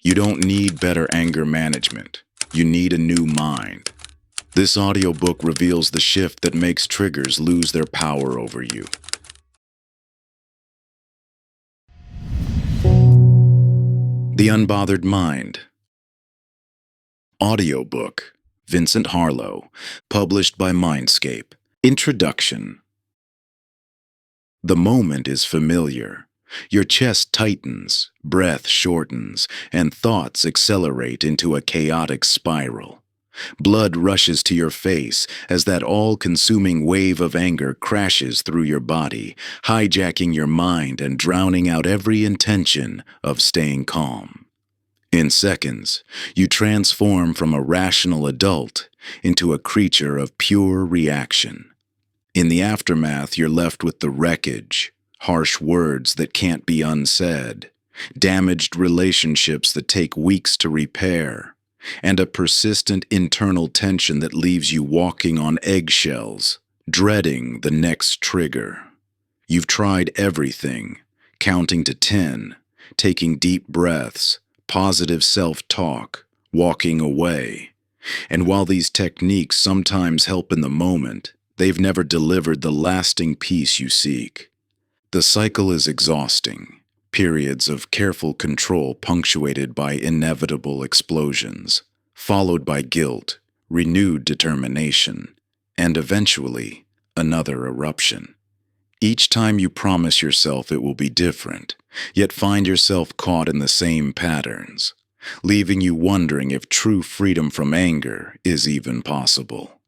You don't need better anger management. You need a new mind. This audiobook reveals the shift that makes triggers lose their power over you. The Unbothered Mind. Audiobook. Vincent Harlow. Published by Mindscape. Introduction. The moment is familiar. Your chest tightens, breath shortens, and thoughts accelerate into a chaotic spiral. Blood rushes to your face as that all-consuming wave of anger crashes through your body, hijacking your mind and drowning out every intention of staying calm. In seconds, you transform from a rational adult into a creature of pure reaction. In the aftermath, you're left with the wreckage, harsh words that can't be unsaid, damaged relationships that take weeks to repair, and a persistent internal tension that leaves you walking on eggshells, dreading the next trigger. You've tried everything, counting to 10, taking deep breaths, positive self-talk, walking away. And while these techniques sometimes help in the moment, they've never delivered the lasting peace you seek. The cycle is exhausting, periods of careful control punctuated by inevitable explosions, followed by guilt, renewed determination, and eventually another eruption. Each time you promise yourself it will be different, yet find yourself caught in the same patterns, leaving you wondering if true freedom from anger is even possible.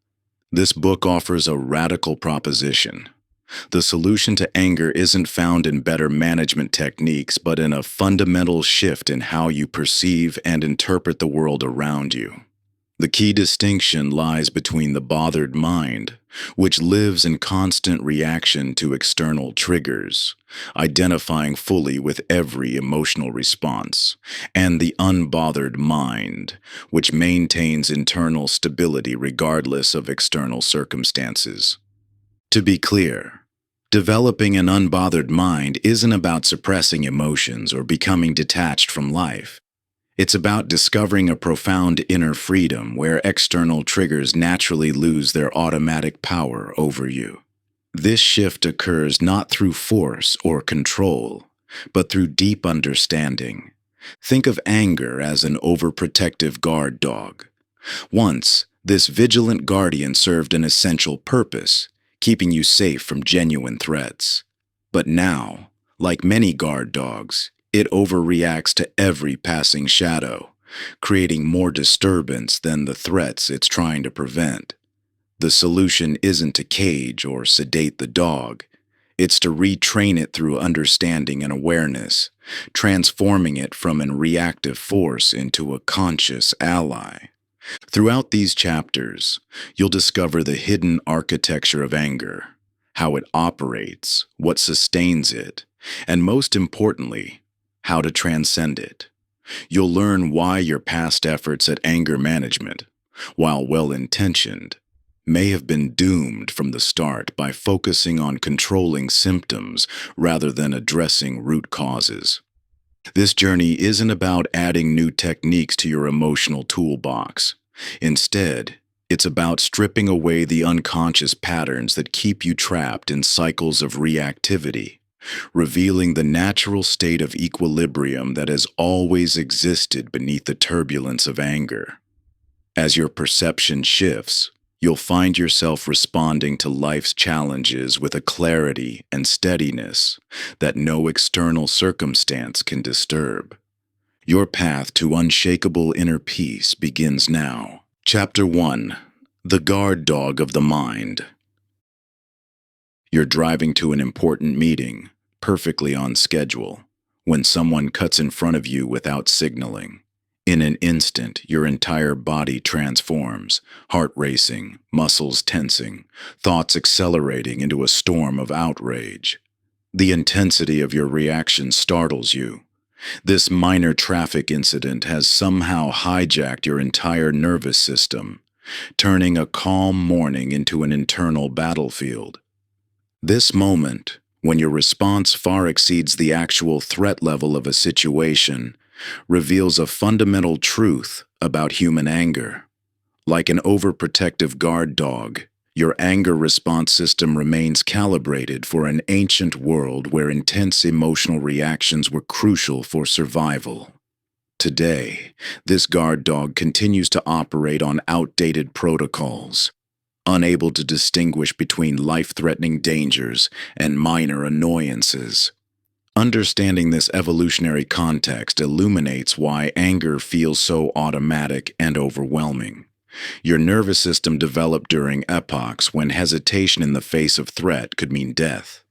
This book offers a radical proposition. The solution to anger isn't found in better management techniques, but in a fundamental shift in how you perceive and interpret the world around you. The key distinction lies between the bothered mind, which lives in constant reaction to external triggers, identifying fully with every emotional response, and the unbothered mind, which maintains internal stability regardless of external circumstances. To be clear, developing an unbothered mind isn't about suppressing emotions or becoming detached from life. It's about discovering a profound inner freedom where external triggers naturally lose their automatic power over you. This shift occurs not through force or control, but through deep understanding. Think of anger as an overprotective guard dog. Once, this vigilant guardian served an essential purpose, keeping you safe from genuine threats. But now, like many guard dogs, it overreacts to every passing shadow, creating more disturbance than the threats it's trying to prevent. The solution isn't to cage or sedate the dog. It's to retrain it through understanding and awareness, transforming it from a reactive force into a conscious ally. Throughout these chapters, you'll discover the hidden architecture of anger, how it operates, what sustains it, and most importantly, how to transcend it. You'll learn why your past efforts at anger management, while well-intentioned, may have been doomed from the start by focusing on controlling symptoms rather than addressing root causes. This journey isn't about adding new techniques to your emotional toolbox. Instead, it's about stripping away the unconscious patterns that keep you trapped in cycles of reactivity, revealing the natural state of equilibrium that has always existed beneath the turbulence of anger. As your perception shifts, you'll find yourself responding to life's challenges with a clarity and steadiness that no external circumstance can disturb. Your path to unshakable inner peace begins now. Chapter 1. The Guard Dog of the Mind. You're driving to an important meeting, perfectly on schedule, when someone cuts in front of you without signaling. In an instant, your entire body transforms, heart racing, muscles tensing, thoughts accelerating into a storm of outrage. The intensity of your reaction startles you. This minor traffic incident has somehow hijacked your entire nervous system, turning a calm morning into an internal battlefield. This moment, when your response far exceeds the actual threat level of a situation, reveals a fundamental truth about human anger. Like an overprotective guard dog, your anger response system remains calibrated for an ancient world where intense emotional reactions were crucial for survival. Today, this guard dog continues to operate on outdated protocols, unable to distinguish between life-threatening dangers and minor annoyances. Understanding this evolutionary context illuminates why anger feels so automatic and overwhelming. Your nervous system developed during epochs when hesitation in the face of threat could mean death.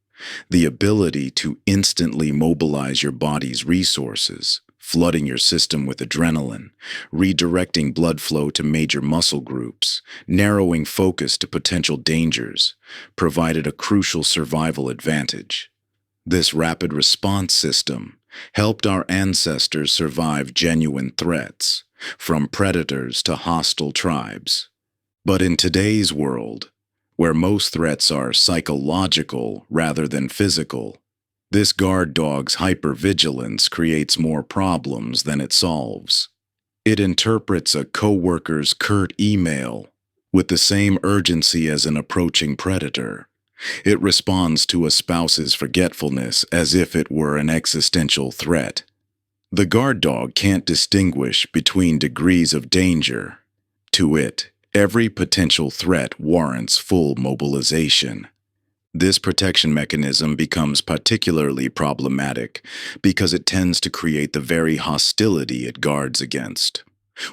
The ability to instantly mobilize your body's resources, flooding your system with adrenaline, redirecting blood flow to major muscle groups, narrowing focus to potential dangers, provided a crucial survival advantage. This rapid response system helped our ancestors survive genuine threats, from predators to hostile tribes. But in today's world, where most threats are psychological rather than physical, this guard dog's hypervigilance creates more problems than it solves. It interprets a coworker's curt email with the same urgency as an approaching predator. It responds to a spouse's forgetfulness as if it were an existential threat. The guard dog can't distinguish between degrees of danger. To it, every potential threat warrants full mobilization. This protection mechanism becomes particularly problematic because it tends to create the very hostility it guards against.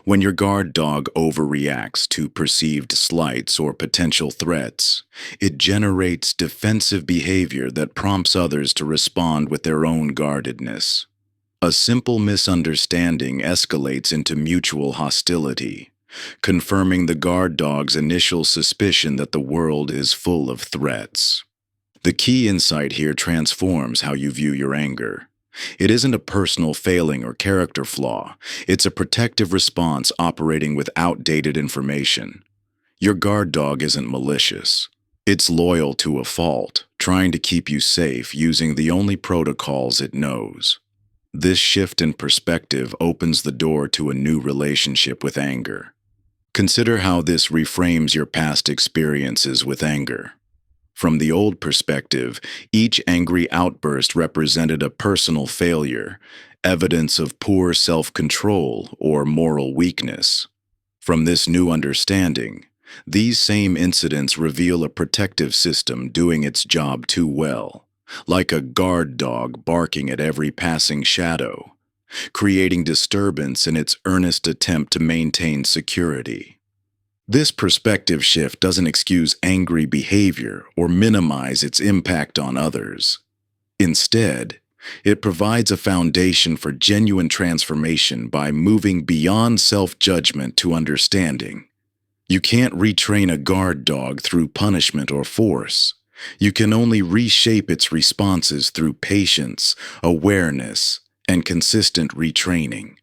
When your guard dog overreacts to perceived slights or potential threats, it generates defensive behavior that prompts others to respond with their own guardedness. A simple misunderstanding escalates into mutual hostility, confirming the guard dog's initial suspicion that the world is full of threats. The key insight here transforms how you view your anger. It isn't a personal failing or character flaw. It's a protective response operating with outdated information. Your guard dog isn't malicious. It's loyal to a fault, trying to keep you safe using the only protocols it knows. This shift in perspective opens the door to a new relationship with anger. Consider how this reframes your past experiences with anger. From the old perspective, each angry outburst represented a personal failure, evidence of poor self-control or moral weakness. From this new understanding, these same incidents reveal a protective system doing its job too well, like a guard dog barking at every passing shadow, creating disturbance in its earnest attempt to maintain security. This perspective shift doesn't excuse angry behavior or minimize its impact on others. Instead, it provides a foundation for genuine transformation by moving beyond self-judgment to understanding. You can't retrain a guard dog through punishment or force. You can only reshape its responses through patience, awareness, and consistent retraining.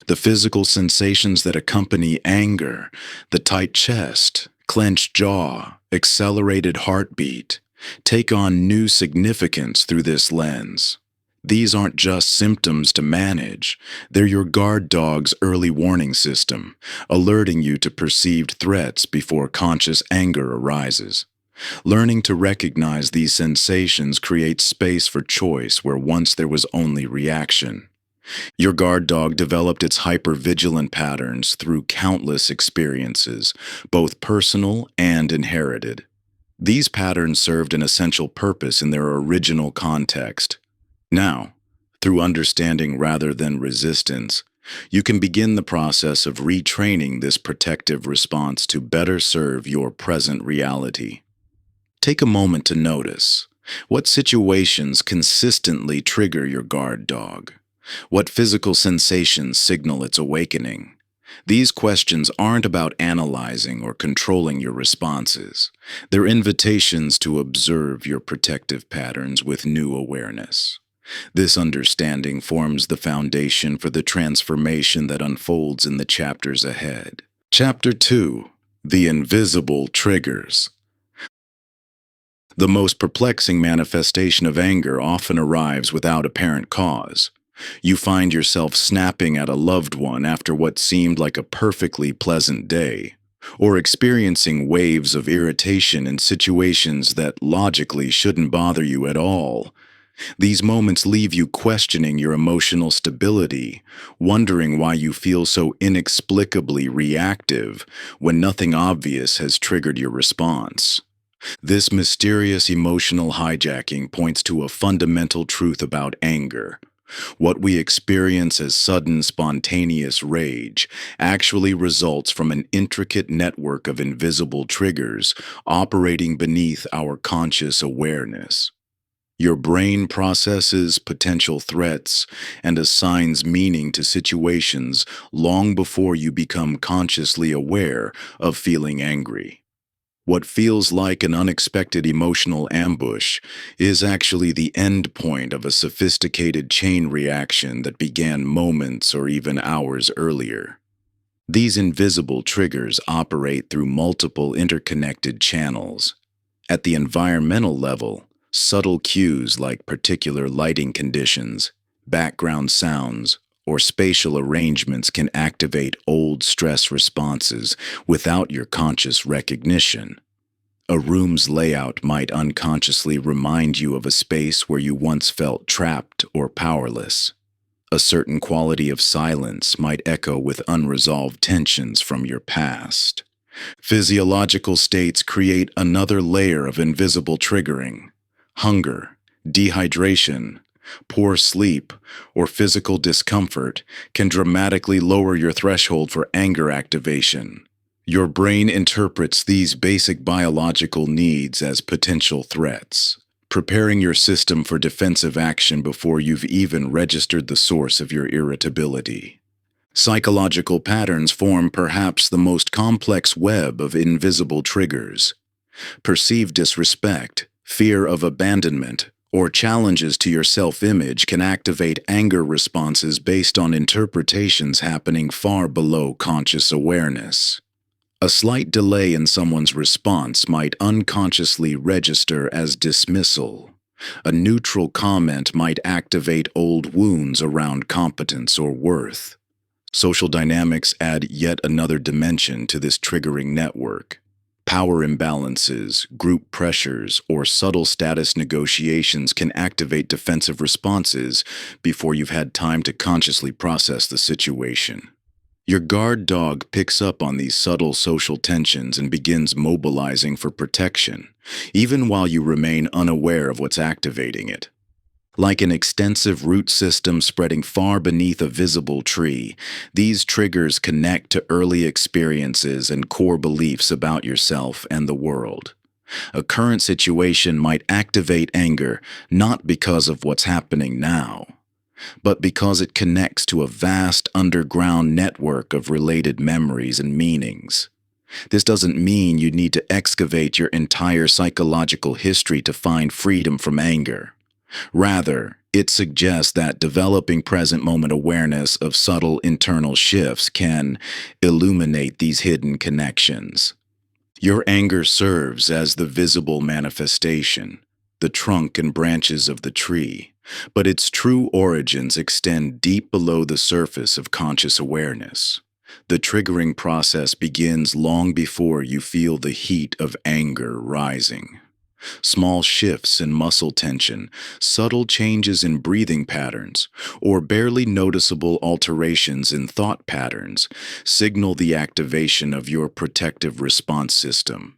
The physical sensations that accompany anger, the tight chest, clenched jaw, accelerated heartbeat, take on new significance through this lens. These aren't just symptoms to manage, they're your guard dog's early warning system, alerting you to perceived threats before conscious anger arises. Learning to recognize these sensations creates space for choice where once there was only reaction. Your guard dog developed its hypervigilant patterns through countless experiences, both personal and inherited. These patterns served an essential purpose in their original context. Now, through understanding rather than resistance, you can begin the process of retraining this protective response to better serve your present reality. Take a moment to notice. What situations consistently trigger your guard dog? What physical sensations signal its awakening? These questions aren't about analyzing or controlling your responses. They're invitations to observe your protective patterns with new awareness. This understanding forms the foundation for the transformation that unfolds in the chapters ahead. Chapter 2: The Invisible Triggers. The most perplexing manifestation of anger often arrives without apparent cause. You find yourself snapping at a loved one after what seemed like a perfectly pleasant day, or experiencing waves of irritation in situations that logically shouldn't bother you at all. These moments leave you questioning your emotional stability, wondering why you feel so inexplicably reactive when nothing obvious has triggered your response. This mysterious emotional hijacking points to a fundamental truth about anger. What we experience as sudden, spontaneous rage actually results from an intricate network of invisible triggers operating beneath our conscious awareness. Your brain processes potential threats and assigns meaning to situations long before you become consciously aware of feeling angry. What feels like an unexpected emotional ambush is actually the end point of a sophisticated chain reaction that began moments or even hours earlier. These invisible triggers operate through multiple interconnected channels. At the environmental level, subtle cues like particular lighting conditions, background sounds, or spatial arrangements can activate old stress responses without your conscious recognition. A room's layout might unconsciously remind you of a space where you once felt trapped or powerless. A certain quality of silence might echo with unresolved tensions from your past. Physiological states create another layer of invisible triggering. Hunger, dehydration, poor sleep, or physical discomfort can dramatically lower your threshold for anger activation. Your brain interprets these basic biological needs as potential threats, preparing your system for defensive action before you've even registered the source of your irritability. Psychological patterns form perhaps the most complex web of invisible triggers. Perceived disrespect, fear of abandonment, or challenges to your self-image can activate anger responses based on interpretations happening far below conscious awareness. A slight delay in someone's response might unconsciously register as dismissal. A neutral comment might activate old wounds around competence or worth. Social dynamics add yet another dimension to this triggering network. Power imbalances, group pressures, or subtle status negotiations can activate defensive responses before you've had time to consciously process the situation. Your guard dog picks up on these subtle social tensions and begins mobilizing for protection, even while you remain unaware of what's activating it. Like an extensive root system spreading far beneath a visible tree, these triggers connect to early experiences and core beliefs about yourself and the world. A current situation might activate anger not because of what's happening now, but because it connects to a vast underground network of related memories and meanings. This doesn't mean you need to excavate your entire psychological history to find freedom from anger. Rather, it suggests that developing present moment awareness of subtle internal shifts can illuminate these hidden connections. Your anger serves as the visible manifestation, the trunk and branches of the tree, but its true origins extend deep below the surface of conscious awareness. The triggering process begins long before you feel the heat of anger rising. Small shifts in muscle tension, subtle changes in breathing patterns, or barely noticeable alterations in thought patterns signal the activation of your protective response system.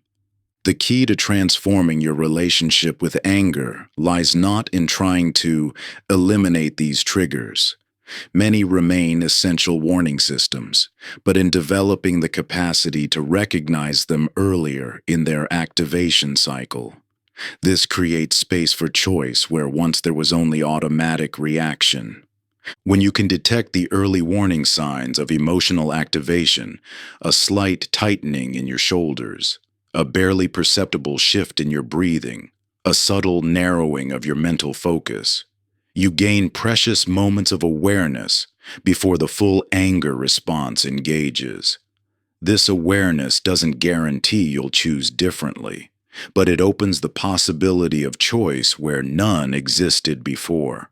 The key to transforming your relationship with anger lies not in trying to eliminate these triggers. Many remain essential warning systems, but in developing the capacity to recognize them earlier in their activation cycle. This creates space for choice where once there was only automatic reaction. When you can detect the early warning signs of emotional activation, a slight tightening in your shoulders, a barely perceptible shift in your breathing, a subtle narrowing of your mental focus, you gain precious moments of awareness before the full anger response engages. This awareness doesn't guarantee you'll choose differently, but it opens the possibility of choice where none existed before.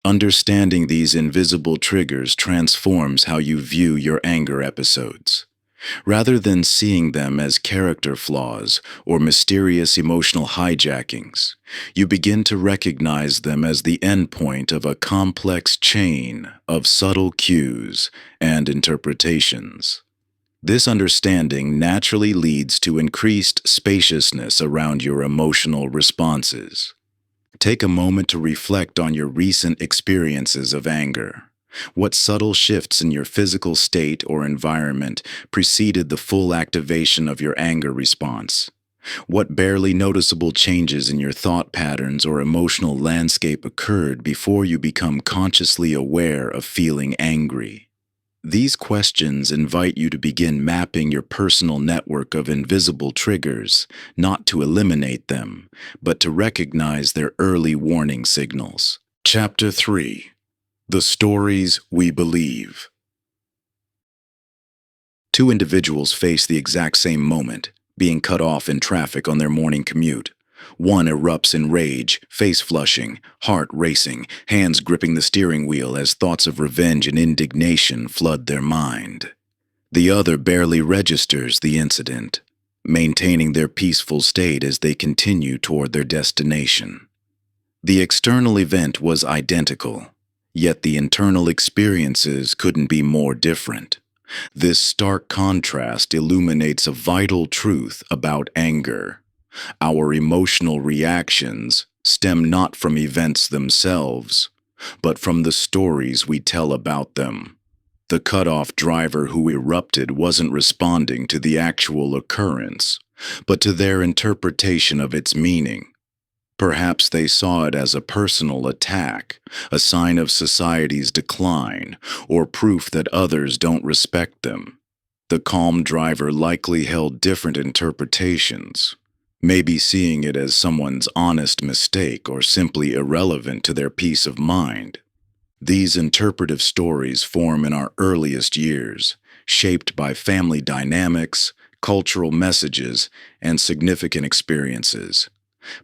Understanding these invisible triggers transforms how you view your anger episodes. Rather than seeing them as character flaws or mysterious emotional hijackings, you begin to recognize them as the endpoint of a complex chain of subtle cues and interpretations. This understanding naturally leads to increased spaciousness around your emotional responses. Take a moment to reflect on your recent experiences of anger. What subtle shifts in your physical state or environment preceded the full activation of your anger response? What barely noticeable changes in your thought patterns or emotional landscape occurred before you become consciously aware of feeling angry? These questions invite you to begin mapping your personal network of invisible triggers, not to eliminate them, but to recognize their early warning signals. Chapter 3. The Stories We Believe. Two individuals face the exact same moment, being cut off in traffic on their morning commute. One erupts in rage, face flushing, heart racing, hands gripping the steering wheel as thoughts of revenge and indignation flood their mind. The other barely registers the incident, maintaining their peaceful state as they continue toward their destination. The external event was identical, yet the internal experiences couldn't be more different. This stark contrast illuminates a vital truth about anger. Our emotional reactions stem not from events themselves, but from the stories we tell about them. The cut-off driver who erupted wasn't responding to the actual occurrence, but to their interpretation of its meaning. Perhaps they saw it as a personal attack, a sign of society's decline, or proof that others don't respect them. The calm driver likely held different interpretations, maybe seeing it as someone's honest mistake or simply irrelevant to their peace of mind. These interpretive stories form in our earliest years, shaped by family dynamics, cultural messages, and significant experiences,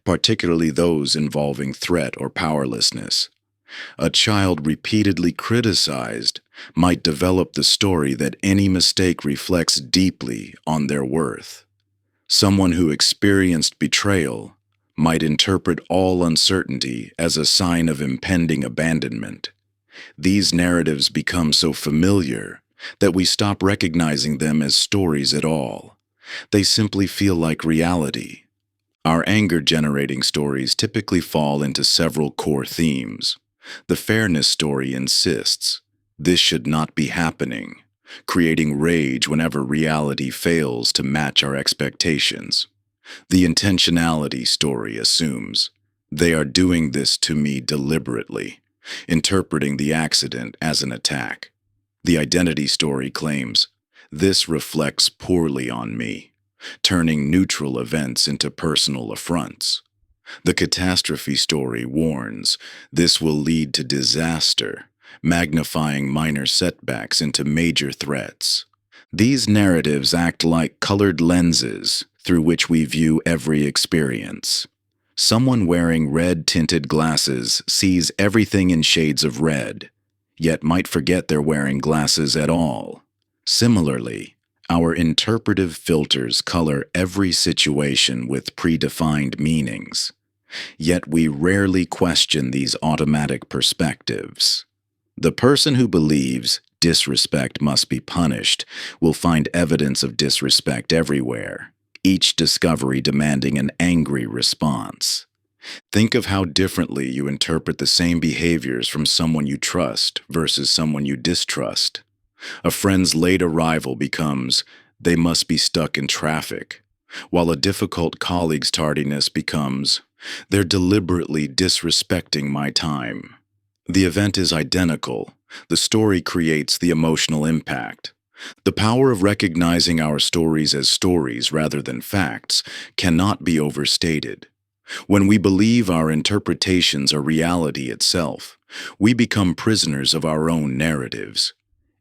particularly those involving threat or powerlessness. A child repeatedly criticized might develop the story that any mistake reflects deeply on their worth. Someone who experienced betrayal might interpret all uncertainty as a sign of impending abandonment. These narratives become so familiar that we stop recognizing them as stories at all. They simply feel like reality. Our anger-generating stories typically fall into several core themes. The fairness story insists, "This should not be happening," creating rage whenever reality fails to match our expectations. The intentionality story assumes, "They are doing this to me deliberately," interpreting the accident as an attack. The identity story claims, "This reflects poorly on me," turning neutral events into personal affronts. The catastrophe story warns, "This will lead to disaster," magnifying minor setbacks into major threats. These narratives act like colored lenses through which we view every experience. Someone wearing red-tinted glasses sees everything in shades of red, yet might forget they're wearing glasses at all. Similarly, our interpretive filters color every situation with predefined meanings, yet we rarely question these automatic perspectives. The person who believes disrespect must be punished will find evidence of disrespect everywhere, each discovery demanding an angry response. Think of how differently you interpret the same behaviors from someone you trust versus someone you distrust. A friend's late arrival becomes, "They must be stuck in traffic," while a difficult colleague's tardiness becomes, "They're deliberately disrespecting my time." The event is identical. The story creates the emotional impact. The power of recognizing our stories as stories rather than facts cannot be overstated. When we believe our interpretations are reality itself, we become prisoners of our own narratives.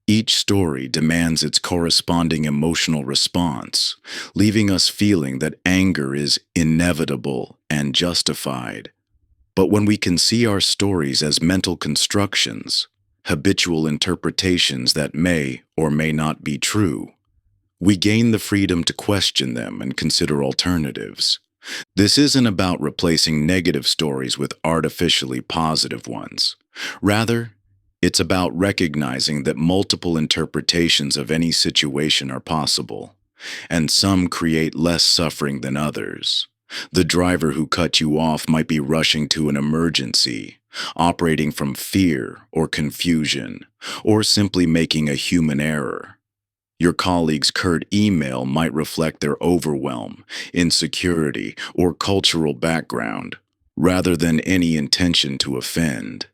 Each story demands its corresponding emotional response, leaving us feeling that anger is inevitable and justified. But when we can see our stories as mental constructions, habitual interpretations that may or may not be true, we gain the freedom to question them and consider alternatives. This isn't about replacing negative stories with artificially positive ones. Rather, it's about recognizing that multiple interpretations of any situation are possible, and some create less suffering than others. The driver who cut you off might be rushing to an emergency, operating from fear or confusion, or simply making a human error. Your colleague's curt email might reflect their overwhelm, insecurity, or cultural background, rather than any intention to offend.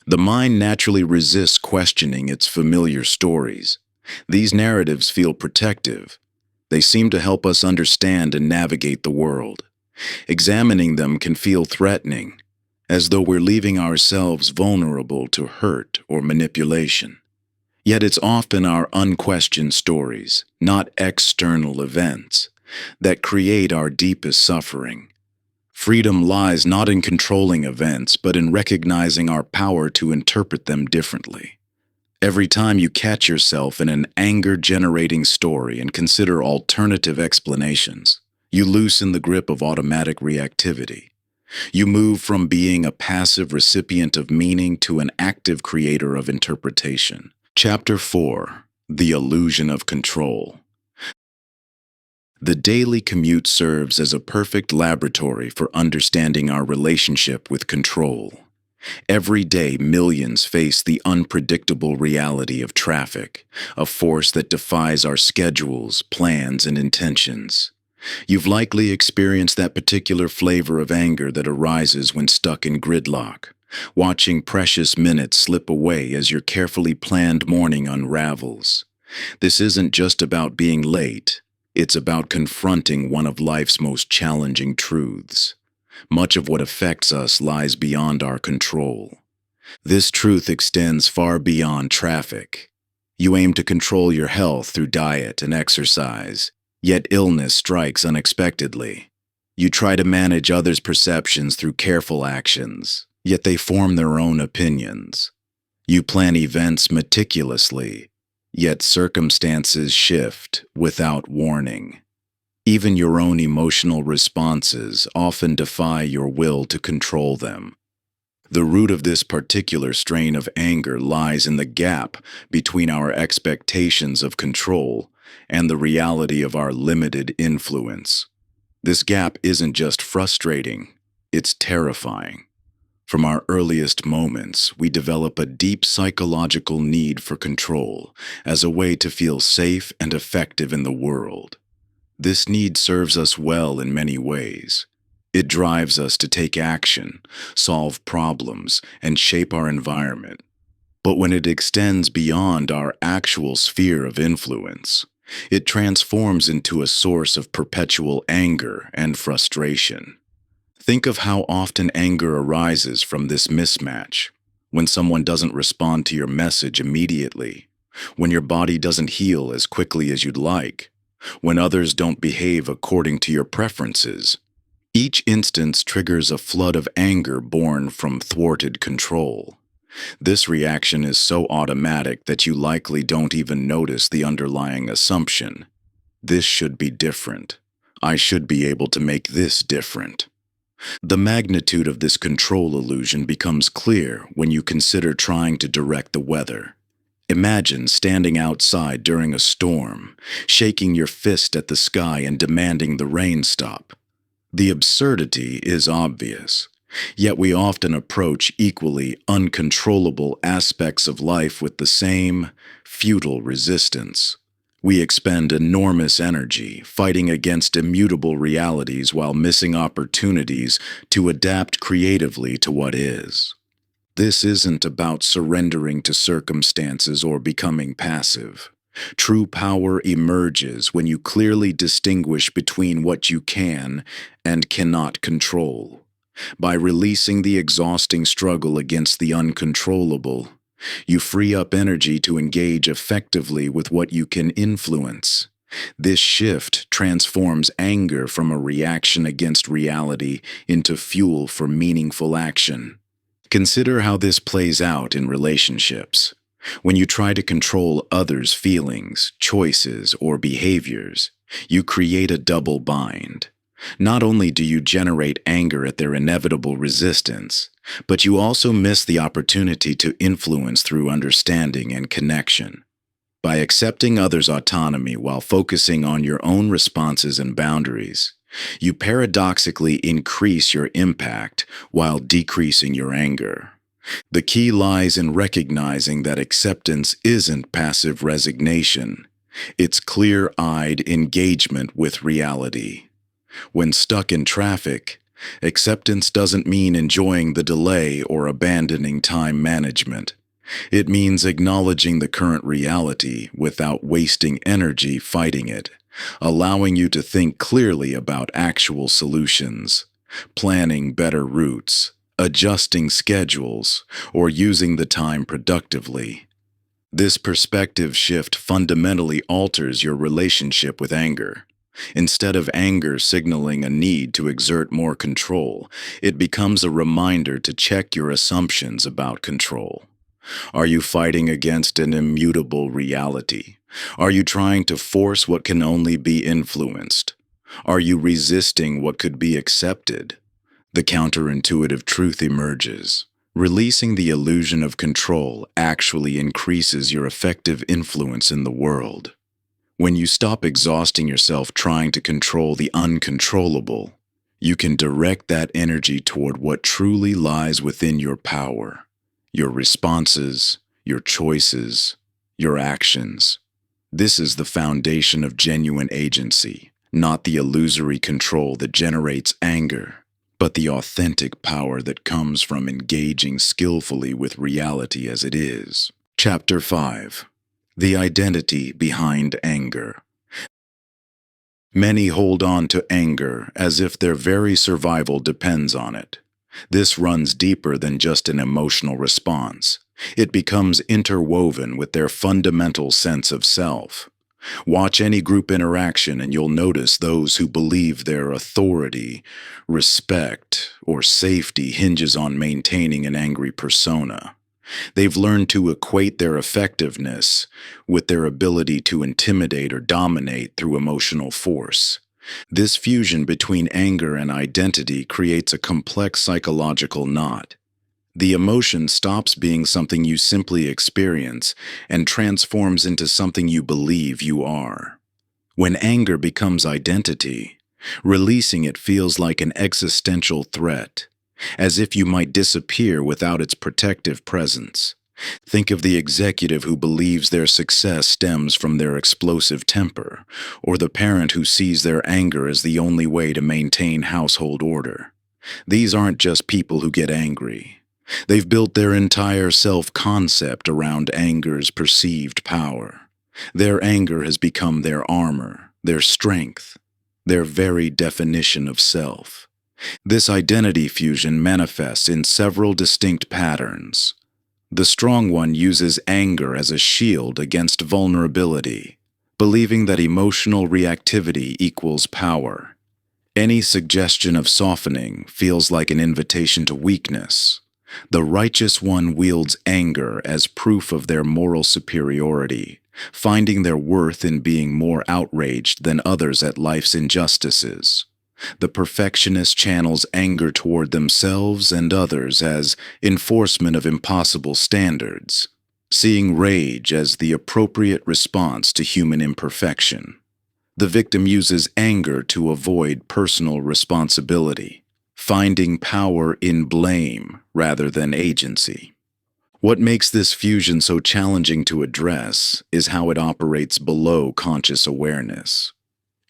The mind naturally resists questioning its familiar stories. These narratives feel protective. They seem to help us understand and navigate the world. Examining them can feel threatening, as though we're leaving ourselves vulnerable to hurt or manipulation. Yet it's often our unquestioned stories, not external events, that create our deepest suffering. Freedom lies not in controlling events, but in recognizing our power to interpret them differently. Every time you catch yourself in an anger-generating story and consider alternative explanations, you loosen the grip of automatic reactivity. You move from being a passive recipient of meaning to an active creator of interpretation. Chapter 4: The Illusion of Control. The daily commute serves as a perfect laboratory for understanding our relationship with control. Every day, millions face the unpredictable reality of traffic, a force that defies our schedules, plans, and intentions. You've likely experienced that particular flavor of anger that arises when stuck in gridlock, watching precious minutes slip away as your carefully planned morning unravels. This isn't just about being late. It's about confronting one of life's most challenging truths. Much of what affects us lies beyond our control. This truth extends far beyond traffic. You aim to control your health through diet and exercise, yet illness strikes unexpectedly. You try to manage others' perceptions through careful actions, yet they form their own opinions. You plan events meticulously, yet circumstances shift without warning. Even your own emotional responses often defy your will to control them. The root of this particular strain of anger lies in the gap between our expectations of control and the reality of our limited influence. This gap isn't just frustrating, it's terrifying. From our earliest moments, we develop a deep psychological need for control as a way to feel safe and effective in the world. This need serves us well in many ways. It drives us to take action, solve problems, and shape our environment. But when it extends beyond our actual sphere of influence, it transforms into a source of perpetual anger and frustration. Think of how often anger arises from this mismatch. When someone doesn't respond to your message immediately, when your body doesn't heal as quickly as you'd like, when others don't behave according to your preferences. Each instance triggers a flood of anger born from thwarted control. This reaction is so automatic that you likely don't even notice the underlying assumption. This should be different. I should be able to make this different. The magnitude of this control illusion becomes clear when you consider trying to direct the weather. Imagine standing outside during a storm, shaking your fist at the sky and demanding the rain stop. The absurdity is obvious, yet we often approach equally uncontrollable aspects of life with the same futile resistance. We expend enormous energy fighting against immutable realities while missing opportunities to adapt creatively to what is. This isn't about surrendering to circumstances or becoming passive. True power emerges when you clearly distinguish between what you can and cannot control. By releasing the exhausting struggle against the uncontrollable, you free up energy to engage effectively with what you can influence. This shift transforms anger from a reaction against reality into fuel for meaningful action. Consider how this plays out in relationships. When you try to control others' feelings, choices, or behaviors, you create a double bind. Not only do you generate anger at their inevitable resistance, but you also miss the opportunity to influence through understanding and connection. By accepting others' autonomy while focusing on your own responses and boundaries, you paradoxically increase your impact while decreasing your anger. The key lies in recognizing that acceptance isn't passive resignation. It's clear-eyed engagement with reality. When stuck in traffic, acceptance doesn't mean enjoying the delay or abandoning time management. It means acknowledging the current reality without wasting energy fighting it, allowing you to think clearly about actual solutions, planning better routes, adjusting schedules, or using the time productively. This perspective shift fundamentally alters your relationship with anger. Instead of anger signaling a need to exert more control, it becomes a reminder to check your assumptions about control. Are you fighting against an immutable reality? Are you trying to force what can only be influenced? Are you resisting what could be accepted? The counterintuitive truth emerges. Releasing the illusion of control actually increases your effective influence in the world. When you stop exhausting yourself trying to control the uncontrollable, you can direct that energy toward what truly lies within your power. Your responses, your choices, your actions. This is the foundation of genuine agency, not the illusory control that generates anger, but the authentic power that comes from engaging skillfully with reality as it is. Chapter 5. The Identity Behind Anger. Many hold on to anger as if their very survival depends on it. This runs deeper than just an emotional response. It becomes interwoven with their fundamental sense of self. Watch any group interaction and you'll notice those who believe their authority, respect, or safety hinges on maintaining an angry persona. They've learned to equate their effectiveness with their ability to intimidate or dominate through emotional force. This fusion between anger and identity creates a complex psychological knot. The emotion stops being something you simply experience and transforms into something you believe you are. When anger becomes identity, releasing it feels like an existential threat, as if you might disappear without its protective presence. Think of the executive who believes their success stems from their explosive temper, or the parent who sees their anger as the only way to maintain household order. These aren't just people who get angry. They've built their entire self-concept around anger's perceived power. Their anger has become their armor, their strength, their very definition of self. This identity fusion manifests in several distinct patterns. The strong one uses anger as a shield against vulnerability, believing that emotional reactivity equals power. Any suggestion of softening feels like an invitation to weakness. The righteous one wields anger as proof of their moral superiority, finding their worth in being more outraged than others at life's injustices. The perfectionist channels anger toward themselves and others as enforcement of impossible standards, seeing rage as the appropriate response to human imperfection. The victim uses anger to avoid personal responsibility, finding power in blame rather than agency. What makes this fusion so challenging to address is how it operates below conscious awareness.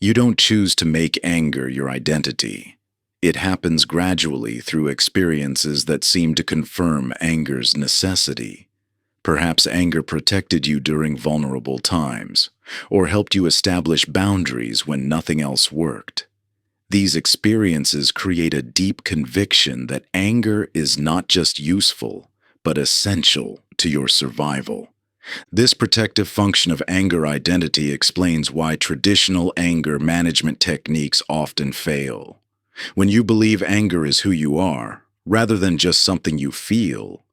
You don't choose to make anger your identity. It happens gradually through experiences that seem to confirm anger's necessity. Perhaps anger protected you during vulnerable times, or helped you establish boundaries when nothing else worked. These experiences create a deep conviction that anger is not just useful, but essential to your survival. This protective function of anger identity explains why traditional anger management techniques often fail. When you believe anger is who you are, rather than just something you feel,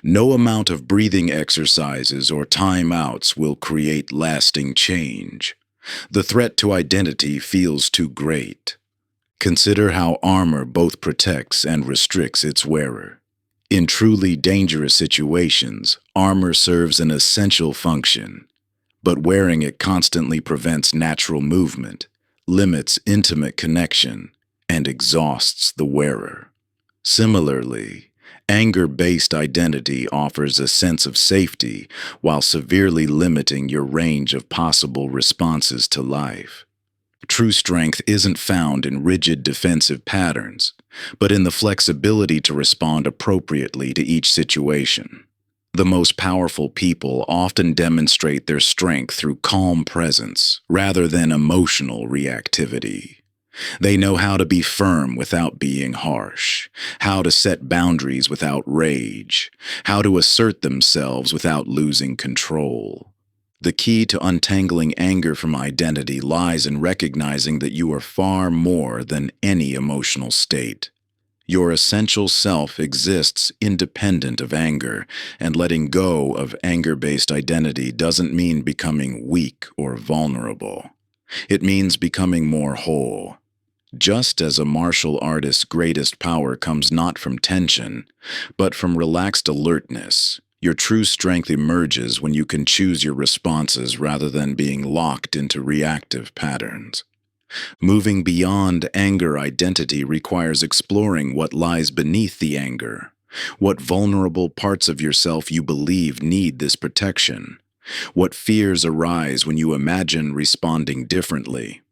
no amount of breathing exercises or timeouts will create lasting change. The threat to identity feels too great. Consider how armor both protects and restricts its wearer. In truly dangerous situations, armor serves an essential function, but wearing it constantly prevents natural movement, limits intimate connection, and exhausts the wearer. Similarly, anger-based identity offers a sense of safety while severely limiting your range of possible responses to life. True strength isn't found in rigid defensive patterns, but in the flexibility to respond appropriately to each situation. The most powerful people often demonstrate their strength through calm presence rather than emotional reactivity. They know how to be firm without being harsh, how to set boundaries without rage, how to assert themselves without losing control. The key to untangling anger from identity lies in recognizing that you are far more than any emotional state. Your essential self exists independent of anger, and letting go of anger-based identity doesn't mean becoming weak or vulnerable. It means becoming more whole. Just as a martial artist's greatest power comes not from tension, but from relaxed alertness, your true strength emerges when you can choose your responses rather than being locked into reactive patterns. Moving beyond anger identity requires exploring what lies beneath the anger. What vulnerable parts of yourself you believe need this protection? What fears arise when you imagine responding differently?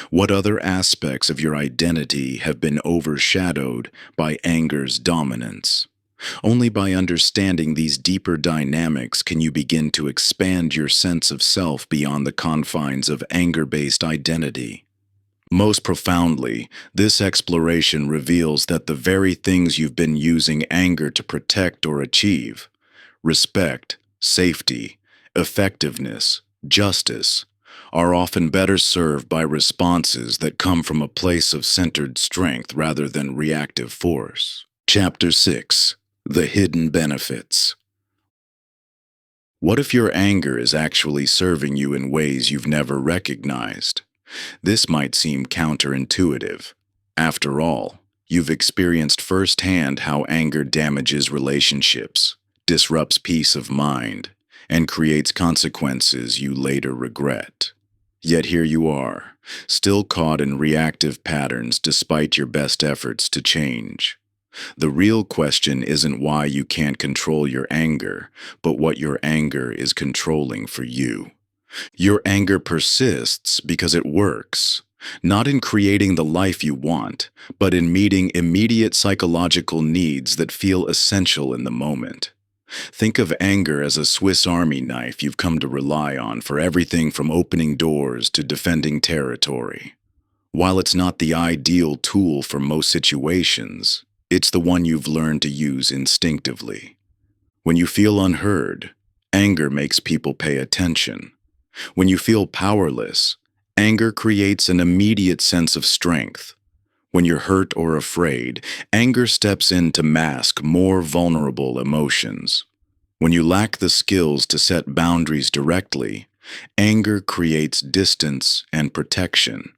What other aspects of your identity have been overshadowed by anger's dominance? Only by understanding these deeper dynamics can you begin to expand your sense of self beyond the confines of anger-based identity. Most profoundly, this exploration reveals that the very things you've been using anger to protect or achieve, respect, safety, effectiveness, justice, are often better served by responses that come from a place of centered strength rather than reactive force. Chapter 6. The Hidden Benefits. What if your anger is actually serving you in ways you've never recognized? This might seem counterintuitive. After all, you've experienced firsthand how anger damages relationships, disrupts peace of mind, and creates consequences you later regret. Yet here you are, still caught in reactive patterns despite your best efforts to change. The real question isn't why you can't control your anger, but what your anger is controlling for you. Your anger persists because it works, not in creating the life you want, but in meeting immediate psychological needs that feel essential in the moment. Think of anger as a Swiss Army knife you've come to rely on for everything from opening doors to defending territory. While it's not the ideal tool for most situations, it's the one you've learned to use instinctively. When you feel unheard, anger makes people pay attention. When you feel powerless, anger creates an immediate sense of strength. When you're hurt or afraid, anger steps in to mask more vulnerable emotions. When you lack the skills to set boundaries directly, anger creates distance and protection.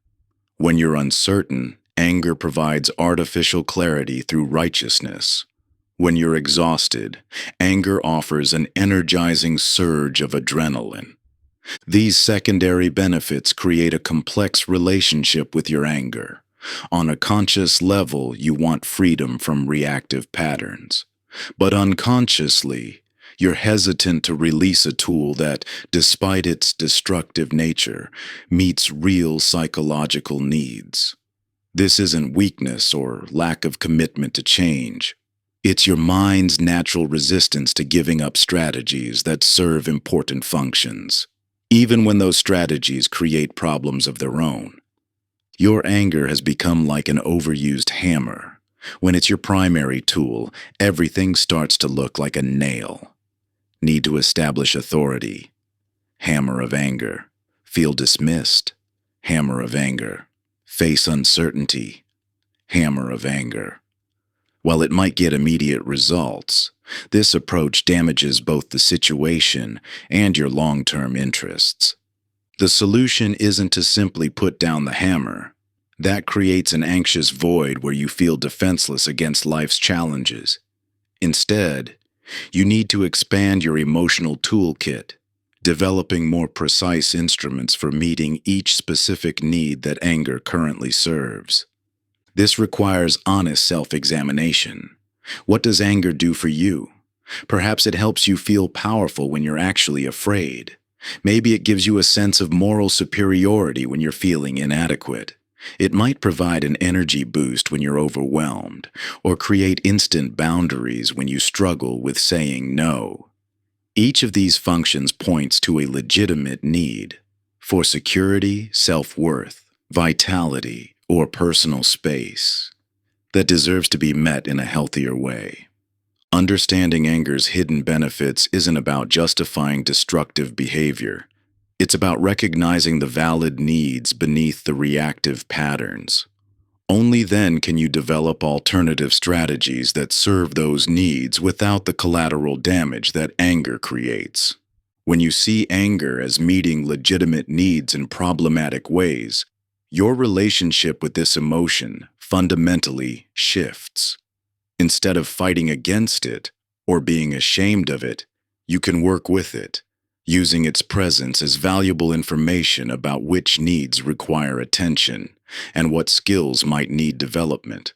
When you're uncertain, anger provides artificial clarity through righteousness. When you're exhausted, anger offers an energizing surge of adrenaline. These secondary benefits create a complex relationship with your anger. On a conscious level, you want freedom from reactive patterns. But unconsciously, you're hesitant to release a tool that, despite its destructive nature, meets real psychological needs. This isn't weakness or lack of commitment to change. It's your mind's natural resistance to giving up strategies that serve important functions, even when those strategies create problems of their own. Your anger has become like an overused hammer. When it's your primary tool, everything starts to look like a nail. Need to establish authority. Hammer of anger. Feel dismissed. Hammer of anger. Face uncertainty. Hammer of anger. While it might get immediate results, this approach damages both the situation and your long-term interests. The solution isn't to simply put down the hammer. That creates an anxious void where you feel defenseless against life's challenges. Instead, you need to expand your emotional toolkit, developing more precise instruments for meeting each specific need that anger currently serves. This requires honest self-examination. What does anger do for you? Perhaps it helps you feel powerful when you're actually afraid. Maybe it gives you a sense of moral superiority when you're feeling inadequate. It might provide an energy boost when you're overwhelmed, or create instant boundaries when you struggle with saying no. Each of these functions points to a legitimate need for security, self-worth, vitality, or personal space that deserves to be met in a healthier way. Understanding anger's hidden benefits isn't about justifying destructive behavior. It's about recognizing the valid needs beneath the reactive patterns. Only then can you develop alternative strategies that serve those needs without the collateral damage that anger creates. When you see anger as meeting legitimate needs in problematic ways, your relationship with this emotion fundamentally shifts. Instead of fighting against it or being ashamed of it, you can work with it, using its presence as valuable information about which needs require attention and what skills might need development.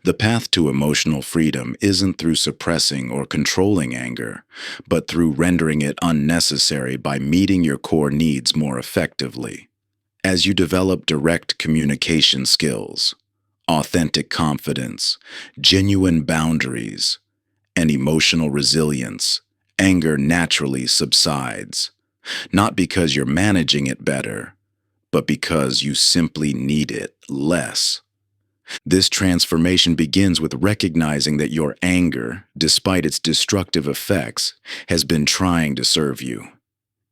The path to emotional freedom isn't through suppressing or controlling anger, but through rendering it unnecessary by meeting your core needs more effectively. As you develop direct communication skills, authentic confidence, genuine boundaries, and emotional resilience, anger naturally subsides, not because you're managing it better, but because you simply need it less. This transformation begins with recognizing that your anger, despite its destructive effects, has been trying to serve you.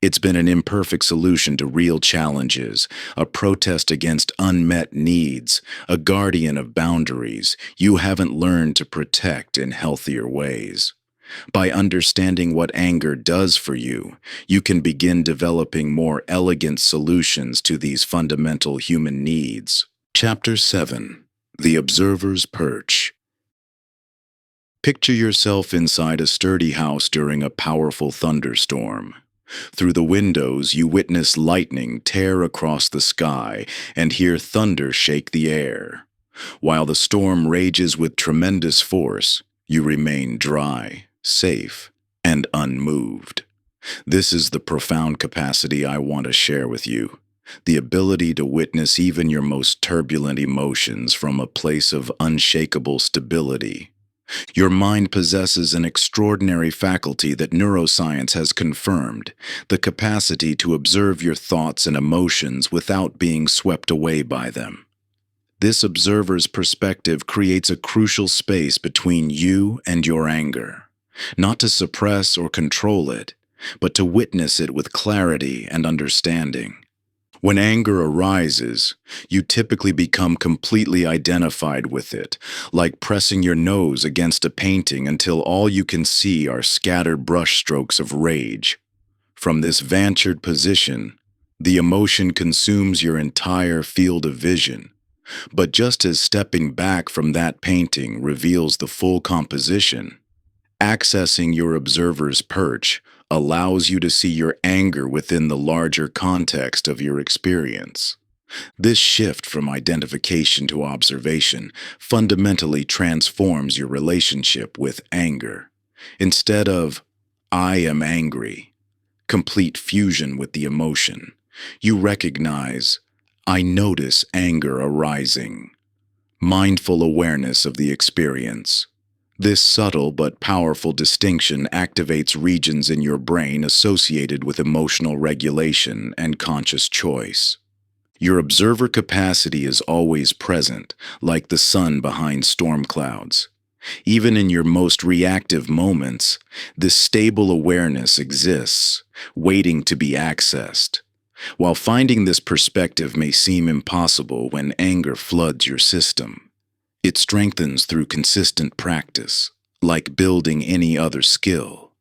It's been an imperfect solution to real challenges, a protest against unmet needs, a guardian of boundaries you haven't learned to protect in healthier ways. By understanding what anger does for you, you can begin developing more elegant solutions to these fundamental human needs. Chapter 7. The Observer's Perch. Picture yourself inside a sturdy house during a powerful thunderstorm. Through the windows, you witness lightning tear across the sky and hear thunder shake the air. While the storm rages with tremendous force, you remain dry, safe, and unmoved. This is the profound capacity I want to share with you. The ability to witness even your most turbulent emotions from a place of unshakable stability. Your mind possesses an extraordinary faculty that neuroscience has confirmed, the capacity to observe your thoughts and emotions without being swept away by them. This observer's perspective creates a crucial space between you and your anger, not to suppress or control it, but to witness it with clarity and understanding. When anger arises, you typically become completely identified with it, like pressing your nose against a painting until all you can see are scattered brushstrokes of rage. From this vantage position, the emotion consumes your entire field of vision. But just as stepping back from that painting reveals the full composition, accessing your observer's perch allows you to see your anger within the larger context of your experience. This shift from identification to observation fundamentally transforms your relationship with anger. Instead of, "I am angry," complete fusion with the emotion, you recognize, "I notice anger arising." Mindful awareness of the experience. This subtle but powerful distinction activates regions in your brain associated with emotional regulation and conscious choice. Your observer capacity is always present, like the sun behind storm clouds. Even in your most reactive moments, this stable awareness exists, waiting to be accessed. While finding this perspective may seem impossible when anger floods your system, it strengthens through consistent practice, like building any other skill.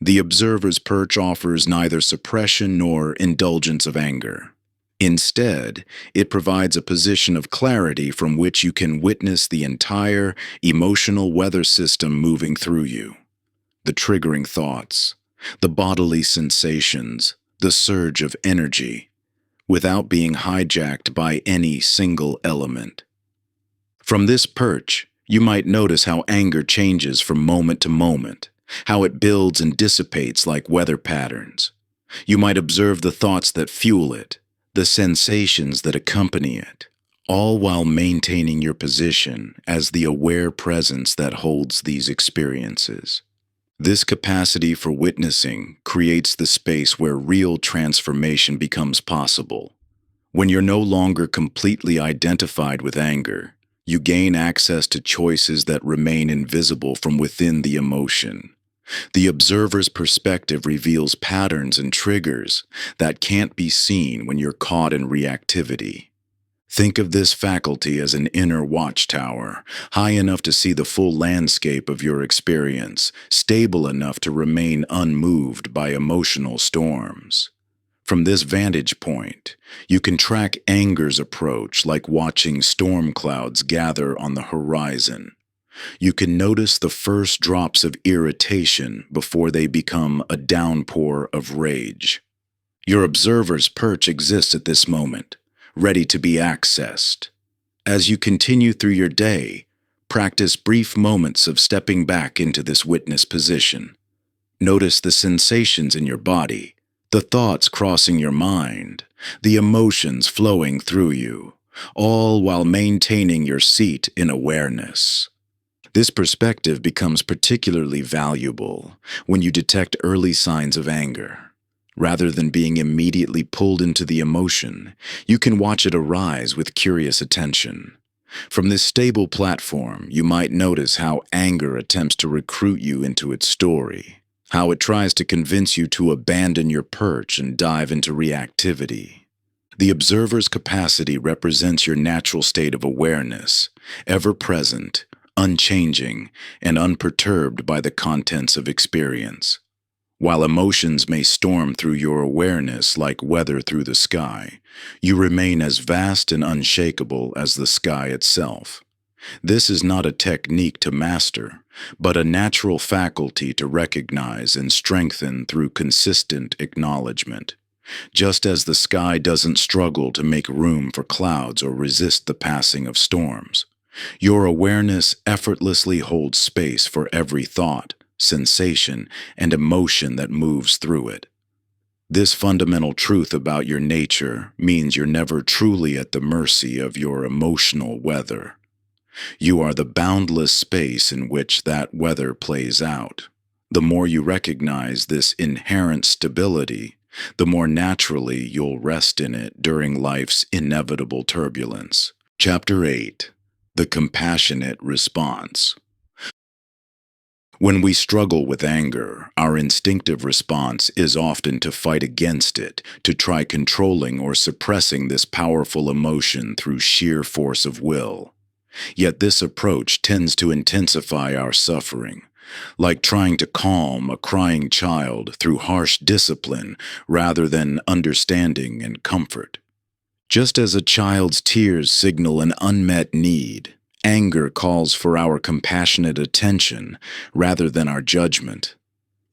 The observer's perch offers neither suppression nor indulgence of anger. Instead, it provides a position of clarity from which you can witness the entire emotional weather system moving through you. The triggering thoughts, the bodily sensations, the surge of energy, without being hijacked by any single element. From this perch, you might notice how anger changes from moment to moment, how it builds and dissipates like weather patterns. You might observe the thoughts that fuel it, the sensations that accompany it, all while maintaining your position as the aware presence that holds these experiences. This capacity for witnessing creates the space where real transformation becomes possible. When you're no longer completely identified with anger, you gain access to choices that remain invisible from within the emotion. The observer's perspective reveals patterns and triggers that can't be seen when you're caught in reactivity. Think of this faculty as an inner watchtower, high enough to see the full landscape of your experience, stable enough to remain unmoved by emotional storms. From this vantage point, you can track anger's approach like watching storm clouds gather on the horizon. You can notice the first drops of irritation before they become a downpour of rage. Your observer's perch exists at this moment, ready to be accessed. As you continue through your day, practice brief moments of stepping back into this witness position. Notice the sensations in your body, the thoughts crossing your mind, the emotions flowing through you, all while maintaining your seat in awareness. This perspective becomes particularly valuable when you detect early signs of anger. Rather than being immediately pulled into the emotion, you can watch it arise with curious attention. From this stable platform, you might notice how anger attempts to recruit you into its story, how it tries to convince you to abandon your perch and dive into reactivity. The observer's capacity represents your natural state of awareness, ever present, unchanging, and unperturbed by the contents of experience. While emotions may storm through your awareness like weather through the sky, you remain as vast and unshakable as the sky itself. This is not a technique to master, but a natural faculty to recognize and strengthen through consistent acknowledgement. Just as the sky doesn't struggle to make room for clouds or resist the passing of storms, your awareness effortlessly holds space for every thought, sensation, and emotion that moves through it. This fundamental truth about your nature means you're never truly at the mercy of your emotional weather. You are the boundless space in which that weather plays out. The more you recognize this inherent stability, the more naturally you'll rest in it during life's inevitable turbulence. Chapter 8. The Compassionate Response. When we struggle with anger, our instinctive response is often to fight against it, to try controlling or suppressing this powerful emotion through sheer force of will. Yet this approach tends to intensify our suffering, like trying to calm a crying child through harsh discipline rather than understanding and comfort. Just as a child's tears signal an unmet need, anger calls for our compassionate attention rather than our judgment.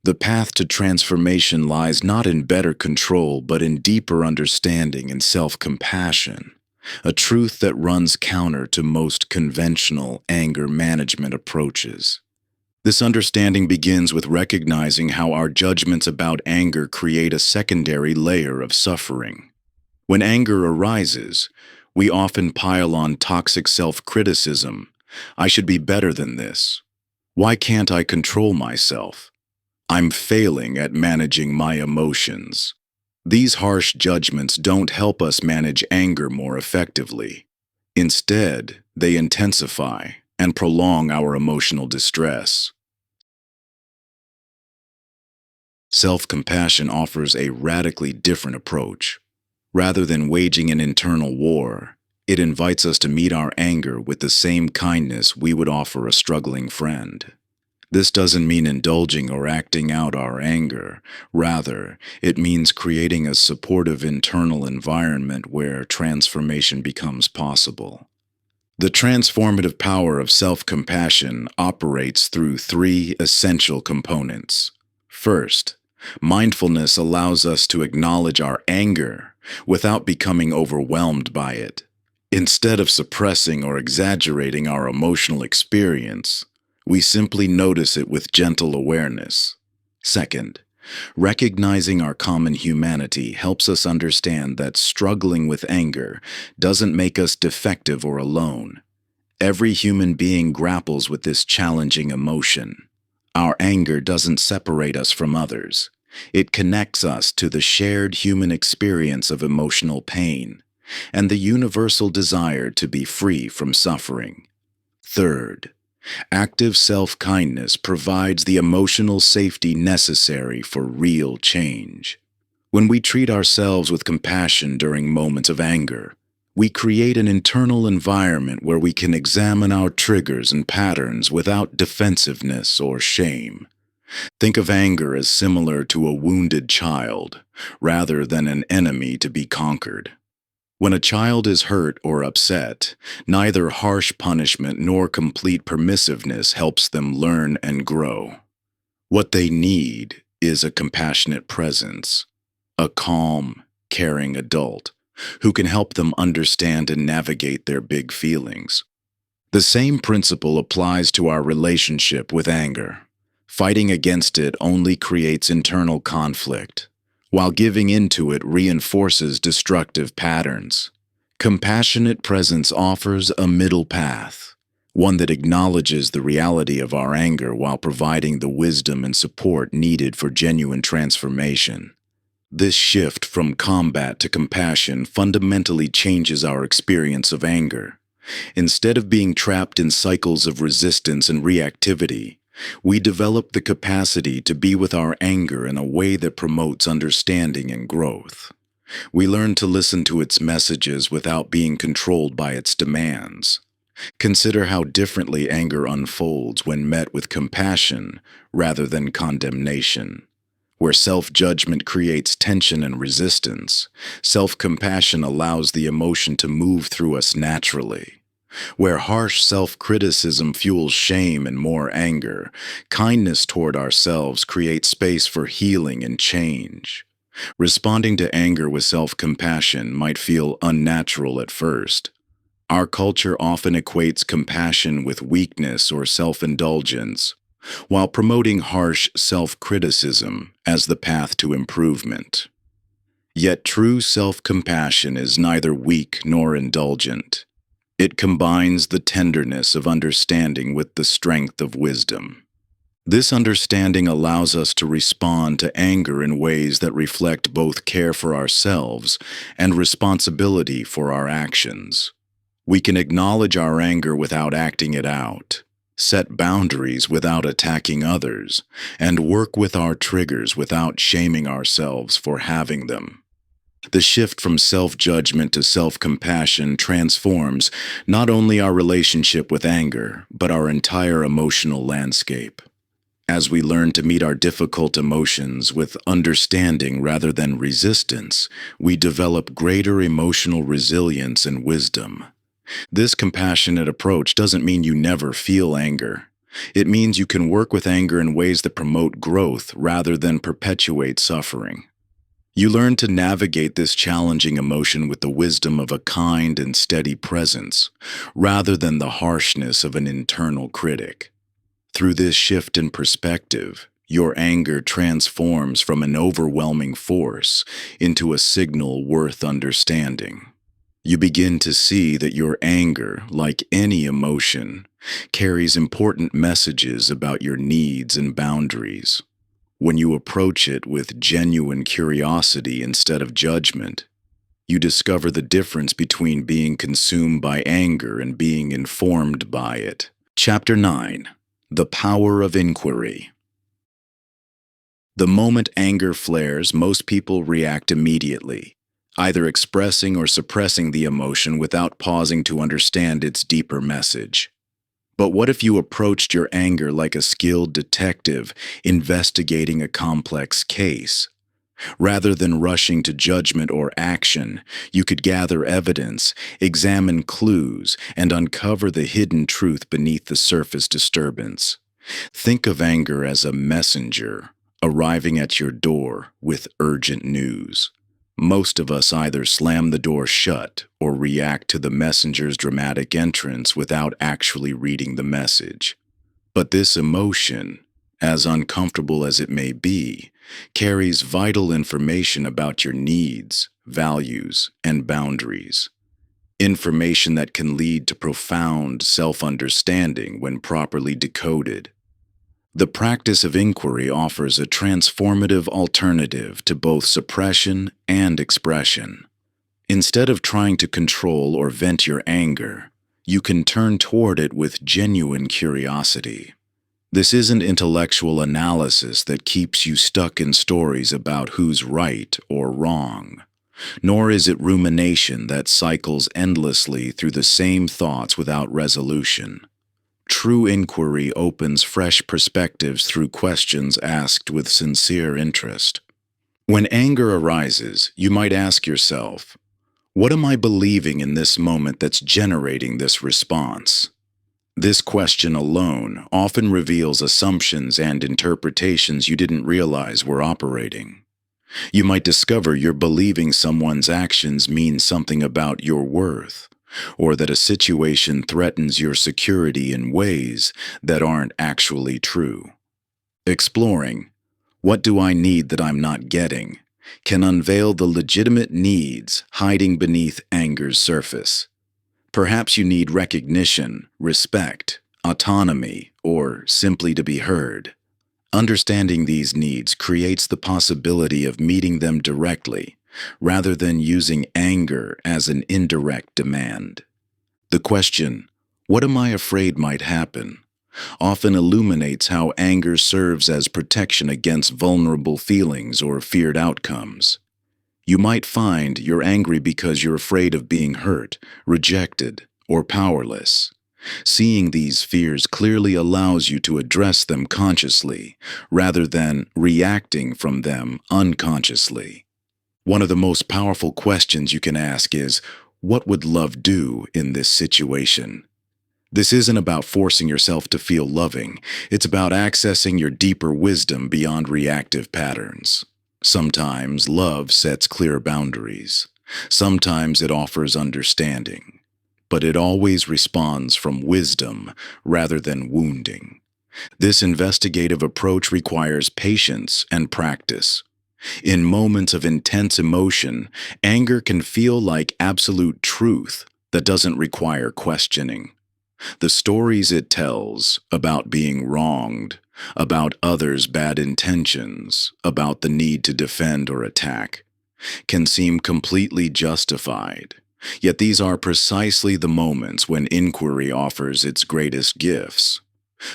The path to transformation lies not in better control but in deeper understanding and self-compassion, a truth that runs counter to most conventional anger management approaches. This understanding begins with recognizing how our judgments about anger create a secondary layer of suffering. When anger arises, we often pile on toxic self-criticism. I should be better than this. Why can't I control myself? I'm failing at managing my emotions. These harsh judgments don't help us manage anger more effectively. Instead, they intensify, and prolong our emotional distress. Self-compassion offers a radically different approach. Rather than waging an internal war, it invites us to meet our anger with the same kindness we would offer a struggling friend. This doesn't mean indulging or acting out our anger. Rather, it means creating a supportive internal environment where transformation becomes possible. The transformative power of self-compassion operates through three essential components. First, mindfulness allows us to acknowledge our anger without becoming overwhelmed by it. Instead of suppressing or exaggerating our emotional experience, we simply notice it with gentle awareness. Second, recognizing our common humanity helps us understand that struggling with anger doesn't make us defective or alone. Every human being grapples with this challenging emotion. Our anger doesn't separate us from others. It connects us to the shared human experience of emotional pain and the universal desire to be free from suffering. Third, active self-kindness provides the emotional safety necessary for real change. When we treat ourselves with compassion during moments of anger, we create an internal environment where we can examine our triggers and patterns without defensiveness or shame. Think of anger as similar to a wounded child, rather than an enemy to be conquered. When a child is hurt or upset, neither harsh punishment nor complete permissiveness helps them learn and grow. What they need is a compassionate presence, a calm, caring adult who can help them understand and navigate their big feelings. The same principle applies to our relationship with anger. Fighting against it only creates internal conflict, while giving into it reinforces destructive patterns. Compassionate presence offers a middle path, one that acknowledges the reality of our anger while providing the wisdom and support needed for genuine transformation. This shift from combat to compassion fundamentally changes our experience of anger. Instead of being trapped in cycles of resistance and reactivity, we develop the capacity to be with our anger in a way that promotes understanding and growth. We learn to listen to its messages without being controlled by its demands. Consider how differently anger unfolds when met with compassion rather than condemnation. Where self-judgment creates tension and resistance, self-compassion allows the emotion to move through us naturally. Where harsh self-criticism fuels shame and more anger, kindness toward ourselves creates space for healing and change. Responding to anger with self-compassion might feel unnatural at first. Our culture often equates compassion with weakness or self-indulgence, while promoting harsh self-criticism as the path to improvement. Yet true self-compassion is neither weak nor indulgent. It combines the tenderness of understanding with the strength of wisdom. This understanding allows us to respond to anger in ways that reflect both care for ourselves and responsibility for our actions. We can acknowledge our anger without acting it out, set boundaries without attacking others, and work with our triggers without shaming ourselves for having them. The shift from self-judgment to self-compassion transforms not only our relationship with anger, but our entire emotional landscape. As we learn to meet our difficult emotions with understanding rather than resistance, we develop greater emotional resilience and wisdom. This compassionate approach doesn't mean you never feel anger. It means you can work with anger in ways that promote growth rather than perpetuate suffering. You learn to navigate this challenging emotion with the wisdom of a kind and steady presence, rather than the harshness of an internal critic. Through this shift in perspective, your anger transforms from an overwhelming force into a signal worth understanding. You begin to see that your anger, like any emotion, carries important messages about your needs and boundaries. When you approach it with genuine curiosity instead of judgment, you discover the difference between being consumed by anger and being informed by it. Chapter 9. The Power of Inquiry. The moment anger flares, most people react immediately, either expressing or suppressing the emotion without pausing to understand its deeper message. But what if you approached your anger like a skilled detective investigating a complex case? Rather than rushing to judgment or action, you could gather evidence, examine clues, and uncover the hidden truth beneath the surface disturbance. Think of anger as a messenger arriving at your door with urgent news. Most of us either slam the door shut or react to the messenger's dramatic entrance without actually reading the message. But this emotion, as uncomfortable as it may be, carries vital information about your needs, values, and boundaries. Information that can lead to profound self-understanding when properly decoded. The practice of inquiry offers a transformative alternative to both suppression and expression. Instead of trying to control or vent your anger, you can turn toward it with genuine curiosity. This isn't intellectual analysis that keeps you stuck in stories about who's right or wrong, nor is it rumination that cycles endlessly through the same thoughts without resolution. True inquiry opens fresh perspectives through questions asked with sincere interest. When anger arises, you might ask yourself, what am I believing in this moment that's generating this response? This question alone often reveals assumptions and interpretations you didn't realize were operating. You might discover you're believing someone's actions mean something about your worth, or that a situation threatens your security in ways that aren't actually true. Exploring, what do I need that I'm not getting, can unveil the legitimate needs hiding beneath anger's surface. Perhaps you need recognition, respect, autonomy, or simply to be heard. Understanding these needs creates the possibility of meeting them directly, rather than using anger as an indirect demand. The question, what am I afraid might happen, often illuminates how anger serves as protection against vulnerable feelings or feared outcomes. You might find you're angry because you're afraid of being hurt, rejected, or powerless. Seeing these fears clearly allows you to address them consciously, rather than reacting from them unconsciously. One of the most powerful questions you can ask is, what would love do in this situation? This isn't about forcing yourself to feel loving. It's about accessing your deeper wisdom beyond reactive patterns. Sometimes love sets clear boundaries. Sometimes it offers understanding. But it always responds from wisdom rather than wounding. This investigative approach requires patience and practice. In moments of intense emotion, anger can feel like absolute truth that doesn't require questioning. The stories it tells about being wronged, about others' bad intentions, about the need to defend or attack, can seem completely justified. Yet these are precisely the moments when inquiry offers its greatest gifts.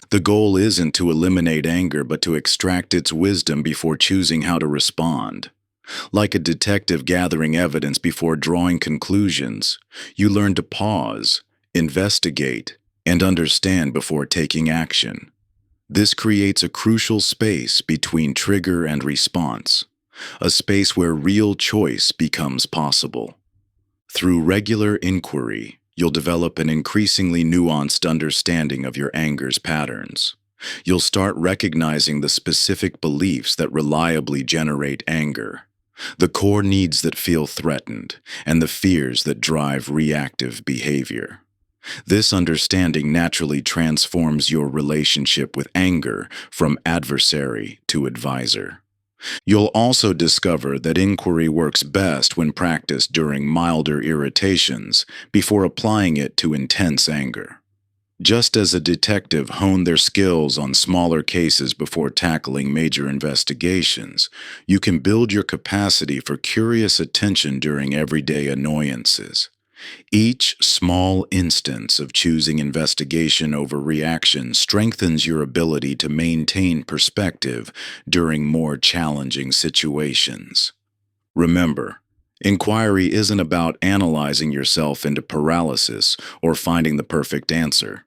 The goal isn't to eliminate anger, but to extract its wisdom before choosing how to respond. Like a detective gathering evidence before drawing conclusions, you learn to pause, investigate, and understand before taking action. This creates a crucial space between trigger and response, a space where real choice becomes possible. Through regular inquiry, you'll develop an increasingly nuanced understanding of your anger's patterns. You'll start recognizing the specific beliefs that reliably generate anger, the core needs that feel threatened, and the fears that drive reactive behavior. This understanding naturally transforms your relationship with anger from adversary to advisor. You'll also discover that inquiry works best when practiced during milder irritations before applying it to intense anger. Just as a detective honed their skills on smaller cases before tackling major investigations, you can build your capacity for curious attention during everyday annoyances. Each small instance of choosing investigation over reaction strengthens your ability to maintain perspective during more challenging situations. Remember, inquiry isn't about analyzing yourself into paralysis or finding the perfect answer.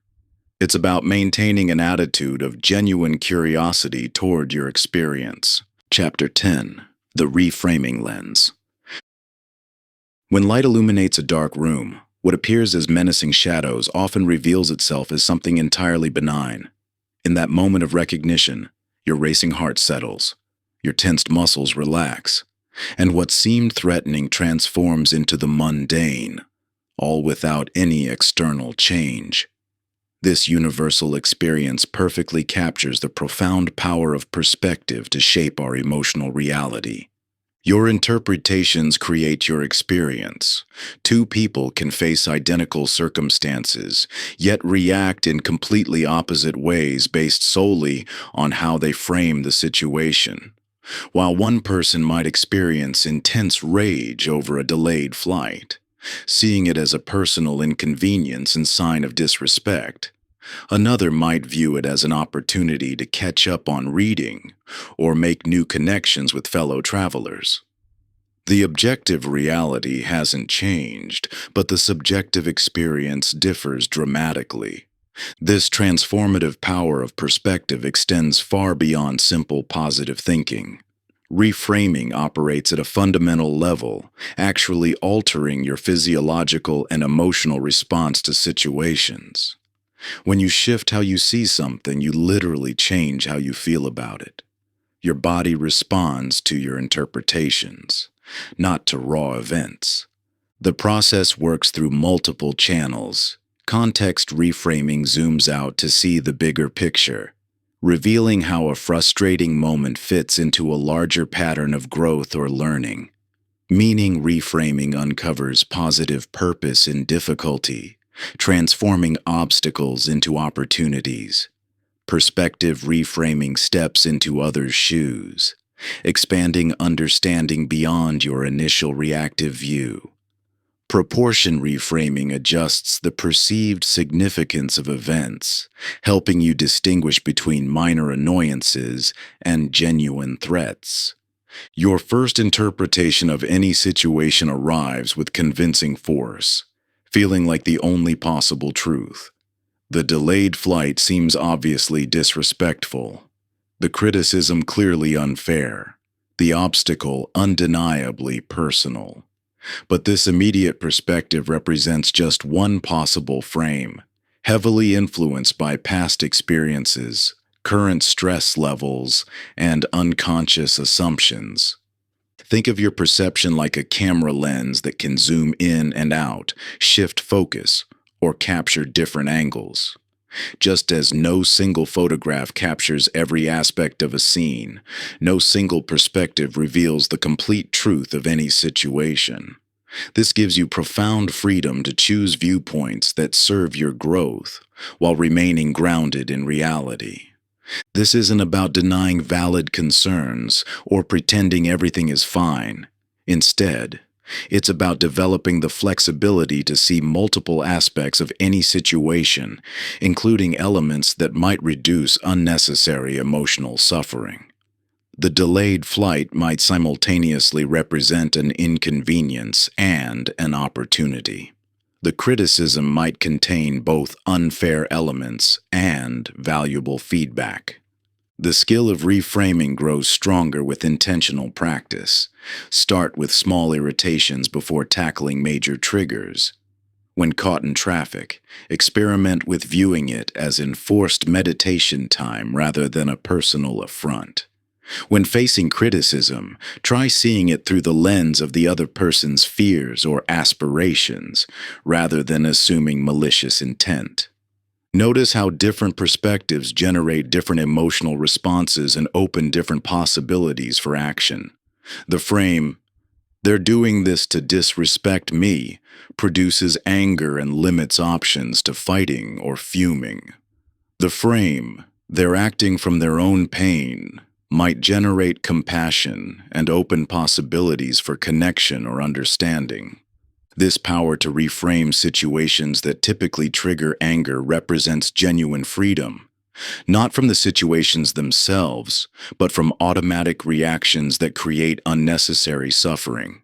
It's about maintaining an attitude of genuine curiosity toward your experience. Chapter 10. The Reframing Lens. When light illuminates a dark room, what appears as menacing shadows often reveals itself as something entirely benign. In that moment of recognition, your racing heart settles, your tensed muscles relax, and what seemed threatening transforms into the mundane, all without any external change. This universal experience perfectly captures the profound power of perspective to shape our emotional reality. Your interpretations create your experience. Two people can face identical circumstances, yet react in completely opposite ways based solely on how they frame the situation. While one person might experience intense rage over a delayed flight, seeing it as a personal inconvenience and sign of disrespect, another might view it as an opportunity to catch up on reading or make new connections with fellow travelers. The objective reality hasn't changed, but the subjective experience differs dramatically. This transformative power of perspective extends far beyond simple positive thinking. Reframing operates at a fundamental level, actually altering your physiological and emotional response to situations. When you shift how you see something, you literally change how you feel about it. Your body responds to your interpretations, not to raw events. The process works through multiple channels. Context reframing zooms out to see the bigger picture, revealing how a frustrating moment fits into a larger pattern of growth or learning. Meaning reframing uncovers positive purpose in difficulty, transforming obstacles into opportunities. Perspective reframing steps into others' shoes, expanding understanding beyond your initial reactive view. Proportion reframing adjusts the perceived significance of events, helping you distinguish between minor annoyances and genuine threats. Your first interpretation of any situation arrives with convincing force, feeling like the only possible truth. The delayed flight seems obviously disrespectful, the criticism clearly unfair, the obstacle undeniably personal. But this immediate perspective represents just one possible frame, heavily influenced by past experiences, current stress levels, and unconscious assumptions. Think of your perception like a camera lens that can zoom in and out, shift focus, or capture different angles. Just as no single photograph captures every aspect of a scene, no single perspective reveals the complete truth of any situation. This gives you profound freedom to choose viewpoints that serve your growth while remaining grounded in reality. This isn't about denying valid concerns or pretending everything is fine. Instead, it's about developing the flexibility to see multiple aspects of any situation, including elements that might reduce unnecessary emotional suffering. The delayed flight might simultaneously represent an inconvenience and an opportunity. The criticism might contain both unfair elements and valuable feedback. The skill of reframing grows stronger with intentional practice. Start with small irritations before tackling major triggers. When caught in traffic, experiment with viewing it as enforced meditation time rather than a personal affront. When facing criticism, try seeing it through the lens of the other person's fears or aspirations, rather than assuming malicious intent. Notice how different perspectives generate different emotional responses and open different possibilities for action. The frame, "They're doing this to disrespect me," produces anger and limits options to fighting or fuming. The frame, "They're acting from their own pain," might generate compassion and open possibilities for connection or understanding. This power to reframe situations that typically trigger anger represents genuine freedom, not from the situations themselves, but from automatic reactions that create unnecessary suffering.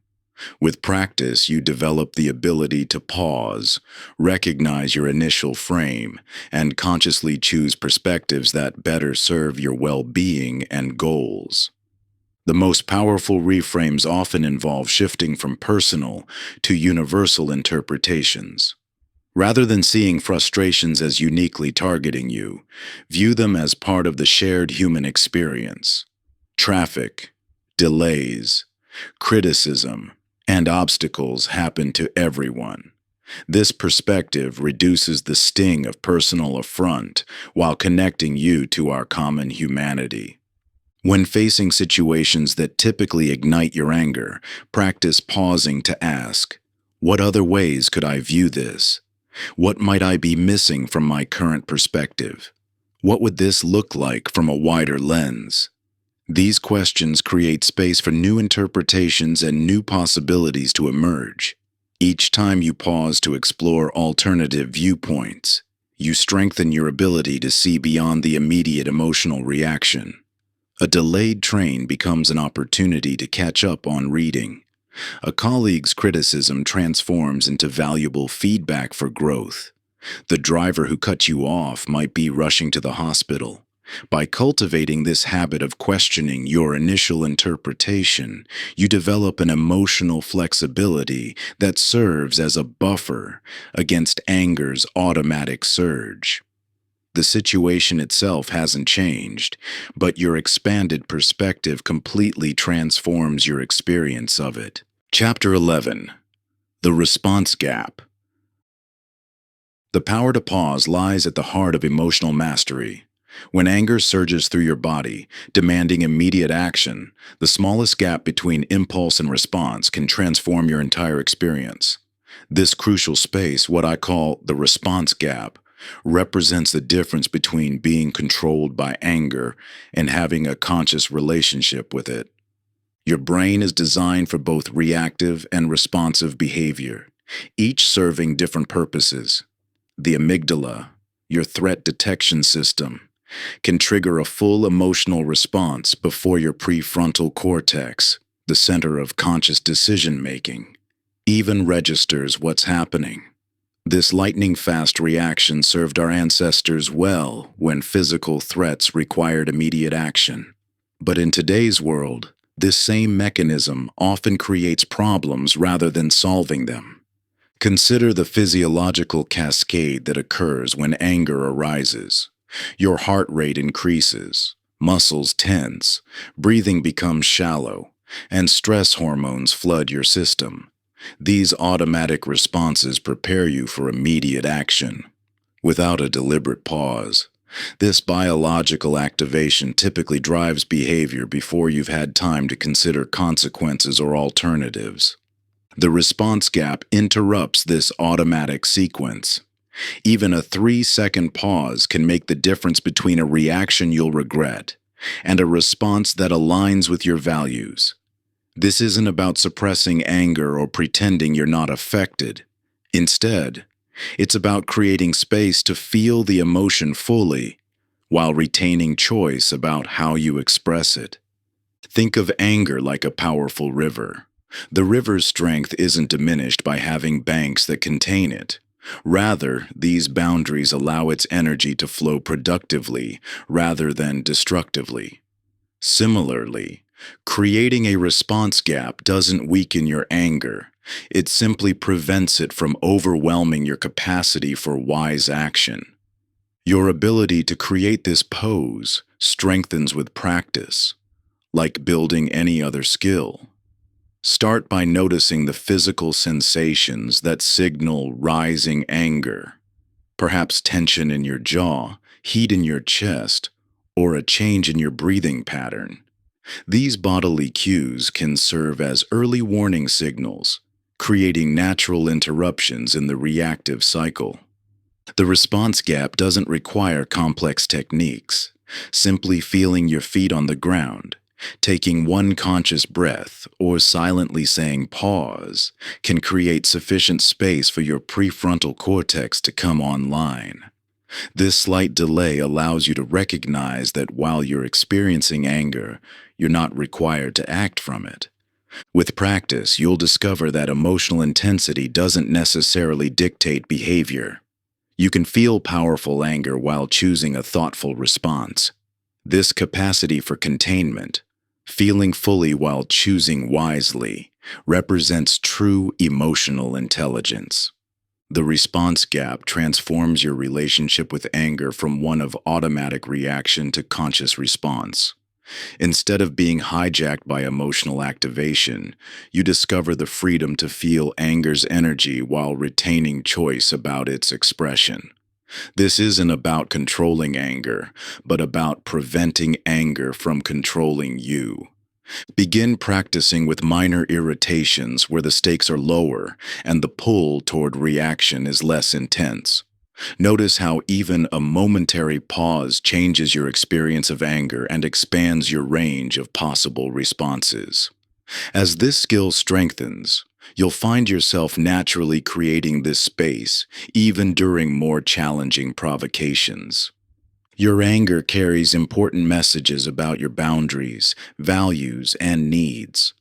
With practice, you develop the ability to pause, recognize your initial frame, and consciously choose perspectives that better serve your well-being and goals. The most powerful reframes often involve shifting from personal to universal interpretations. Rather than seeing frustrations as uniquely targeting you, view them as part of the shared human experience. Traffic, delays, criticism, and obstacles happen to everyone. This perspective reduces the sting of personal affront while connecting you to our common humanity. When facing situations that typically ignite your anger, practice pausing to ask, "What other ways could I view this? What might I be missing from my current perspective? What would this look like from a wider lens?" These questions create space for new interpretations and new possibilities to emerge. Each time you pause to explore alternative viewpoints, you strengthen your ability to see beyond the immediate emotional reaction. A delayed train becomes an opportunity to catch up on reading. A colleague's criticism transforms into valuable feedback for growth. The driver who cut you off might be rushing to the hospital. By cultivating this habit of questioning your initial interpretation, you develop an emotional flexibility that serves as a buffer against anger's automatic surge. The situation itself hasn't changed, but your expanded perspective completely transforms your experience of it. Chapter 11. The Response Gap. The power to pause lies at the heart of emotional mastery. When anger surges through your body, demanding immediate action, the smallest gap between impulse and response can transform your entire experience. This crucial space, what I call the response gap, represents the difference between being controlled by anger and having a conscious relationship with it. Your brain is designed for both reactive and responsive behavior, each serving different purposes. The amygdala, your threat detection system, can trigger a full emotional response before your prefrontal cortex, the center of conscious decision-making, even registers what's happening. This lightning-fast reaction served our ancestors well when physical threats required immediate action. But in today's world, this same mechanism often creates problems rather than solving them. Consider the physiological cascade that occurs when anger arises. Your heart rate increases, muscles tense, breathing becomes shallow, and stress hormones flood your system. These automatic responses prepare you for immediate action, without a deliberate pause. This biological activation typically drives behavior before you've had time to consider consequences or alternatives. The response gap interrupts this automatic sequence. Even a 3-second pause can make the difference between a reaction you'll regret and a response that aligns with your values. This isn't about suppressing anger or pretending you're not affected. Instead, it's about creating space to feel the emotion fully while retaining choice about how you express it. Think of anger like a powerful river. The river's strength isn't diminished by having banks that contain it. Rather, these boundaries allow its energy to flow productively rather than destructively. Similarly, creating a response gap doesn't weaken your anger. It simply prevents it from overwhelming your capacity for wise action. Your ability to create this pose strengthens with practice, like building any other skill. Start by noticing the physical sensations that signal rising anger, perhaps tension in your jaw, heat in your chest, or a change in your breathing pattern. These bodily cues can serve as early warning signals, creating natural interruptions in the reactive cycle. The response gap doesn't require complex techniques. Simply feeling your feet on the ground, Taking one conscious breath or silently saying pause can create sufficient space for your prefrontal cortex to come online. This slight delay allows you to recognize that while you're experiencing anger, you're not required to act from it. With practice, you'll discover that emotional intensity doesn't necessarily dictate behavior. You can feel powerful anger while choosing a thoughtful response. This capacity for containment, feeling fully while choosing wisely, represents true emotional intelligence. The response gap transforms your relationship with anger from one of automatic reaction to conscious response. Instead of being hijacked by emotional activation, you discover the freedom to feel anger's energy while retaining choice about its expression. This isn't about controlling anger, but about preventing anger from controlling you. Begin practicing with minor irritations where the stakes are lower and the pull toward reaction is less intense. Notice how even a momentary pause changes your experience of anger and expands your range of possible responses. As this skill strengthens, you'll find yourself naturally creating this space, even during more challenging provocations. Your anger carries important messages about your boundaries, values, and needs.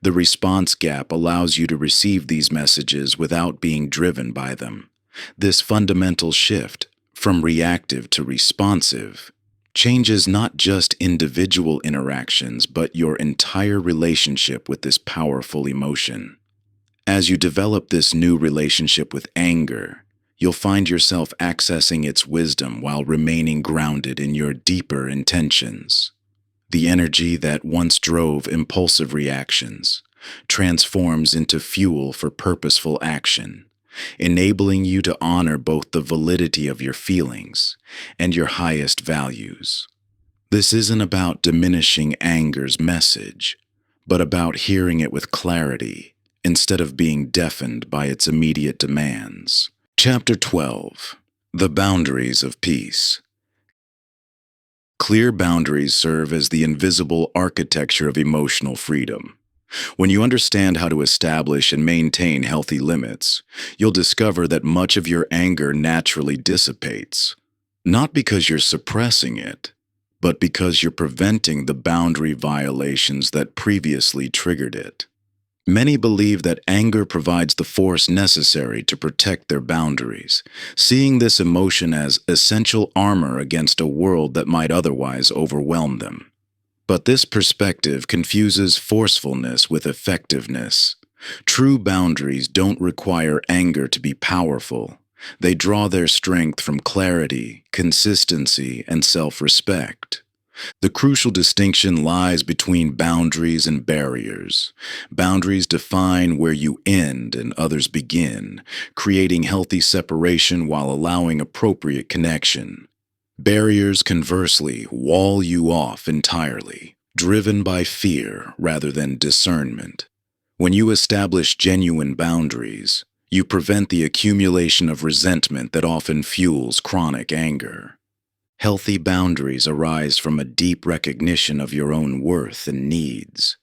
The response gap allows you to receive these messages without being driven by them. This fundamental shift, from reactive to responsive, changes not just individual interactions but your entire relationship with this powerful emotion. As you develop this new relationship with anger, you'll find yourself accessing its wisdom while remaining grounded in your deeper intentions. The energy that once drove impulsive reactions transforms into fuel for purposeful action, enabling you to honor both the validity of your feelings and your highest values. This isn't about diminishing anger's message, but about hearing it with clarity instead of being deafened by its immediate demands. Chapter 12. The Boundaries of Peace. Clear boundaries serve as the invisible architecture of emotional freedom. When you understand how to establish and maintain healthy limits, you'll discover that much of your anger naturally dissipates, not because you're suppressing it, but because you're preventing the boundary violations that previously triggered it. Many believe that anger provides the force necessary to protect their boundaries, seeing this emotion as essential armor against a world that might otherwise overwhelm them. But this perspective confuses forcefulness with effectiveness. True boundaries don't require anger to be powerful. They draw their strength from clarity, consistency, and self-respect. The crucial distinction lies between boundaries and barriers. Boundaries define where you end and others begin, creating healthy separation while allowing appropriate connection. Barriers, conversely, wall you off entirely, driven by fear rather than discernment. When you establish genuine boundaries, you prevent the accumulation of resentment that often fuels chronic anger. Healthy boundaries arise from a deep recognition of your own worth and needs.